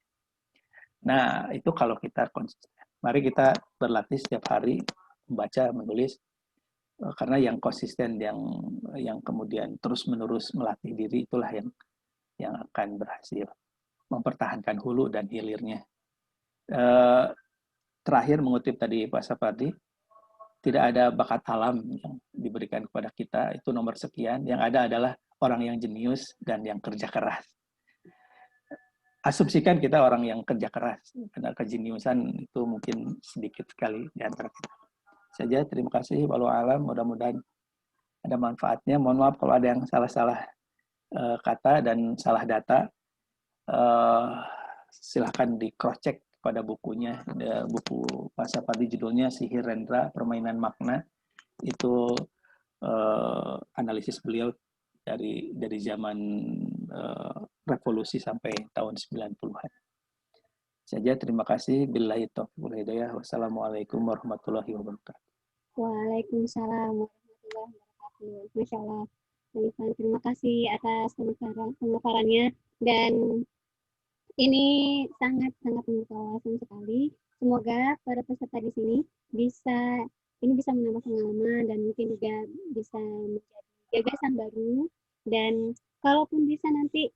Nah, itu kalau kita konsisten. Mari kita berlatih setiap hari membaca, menulis, karena yang konsisten, yang kemudian terus-menerus melatih diri, itulah yang akan berhasil mempertahankan hulu dan hilirnya. Terakhir mengutip tadi Pak Sapardi, tidak ada bakat alam yang diberikan kepada kita, itu nomor sekian. Yang ada adalah orang yang jenius dan yang kerja keras. Asumsikan kita orang yang kerja keras, karena kejeniusan itu mungkin sedikit sekali di antara kita. Saja, terima kasih. Walau alam, mudah-mudahan ada manfaatnya. Mohon maaf kalau ada yang salah-salah kata dan salah data. Silahkan di cross check pada bukunya, buku Pak Sapardi judulnya Sihir Rendra Permainan Makna. Itu analisis beliau dari zaman revolusi sampai tahun 90-an. Saja, terima kasih. Billahi taufiq wal hidayah. Wassalamualaikum warahmatullahi wabarakatuh. Waalaikumsalam warahmatullahi wabarakatuh. Masya Allah. Terima kasih atas pemaparannya, dan ini sangat-sangat berwawasan sekali. Semoga para peserta di sini bisa menambah pengalaman dan mungkin juga bisa menjadi gagasan baru, dan kalaupun bisa nanti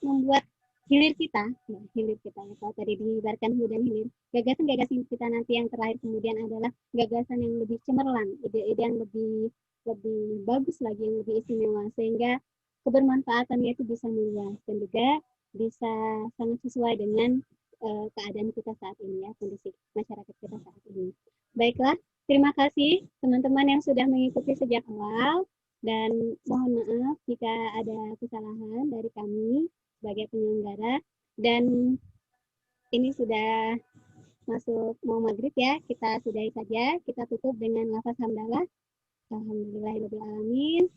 membuat hilir kita kalau tadi diibaratkan hulu dan hilir, gagasan kita nanti yang terakhir kemudian adalah gagasan yang lebih cemerlang, ide-ide yang lebih bagus lagi, yang lebih istimewa, sehingga kebermanfaatannya itu bisa meluas dan juga bisa sangat sesuai dengan keadaan kita saat ini, ya, kondisi masyarakat kita saat ini. Baiklah, terima kasih teman-teman yang sudah mengikuti sejak awal, dan mohon maaf jika ada kesalahan dari kami sebagai penyelenggara. Dan ini sudah masuk mau maghrib, ya, kita sudahi saja, kita tutup dengan lafaz hamdalah. Alhamdulillahirrahmanirrahim.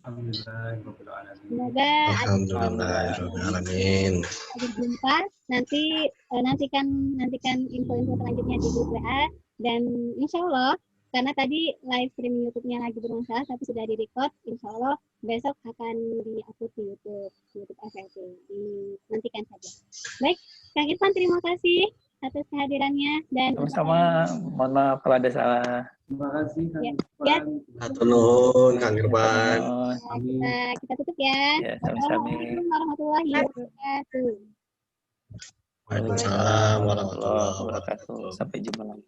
Semoga Alhamdulillahirrahmanirrahim. berjumpa nanti. Nantikan info-info selanjutnya di grup WA, dan insya Allah karena tadi live streaming YouTube-nya lagi bermasalah tapi sudah di-record, insya Allah besok akan di-upload di YouTube FLP. Nantikan saja. Baik, Kang Irfan, terima kasih atas kehadirannya, dan sama-sama. Mohon maaf kalau ada salah. Terima kasih Kang Ya. Irfan. Nuhun Kang Irfan. Kita tutup, ya. Ya, sami-sami. Assalamualaikum warahmatullahi wabarakatuh. Waalaikumsalam warahmatullahi wabarakatuh. Sampai jumpa lagi.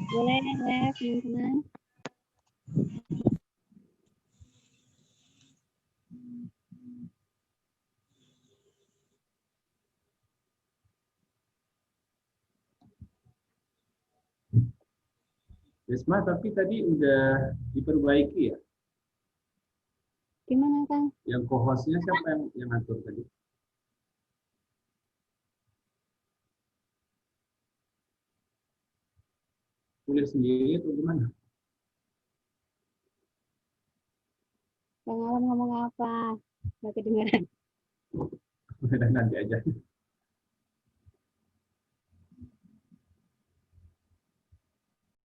Boleh, ya, teman-teman. Desma, tapi tadi udah diperbaiki ya? Gimana, Kang? Yang co-hostnya siapa yang ngatur tadi? Tulis sendiri atau gimana? Bang Alam ngomong apa? Gak kedengeran. Udah nanti aja.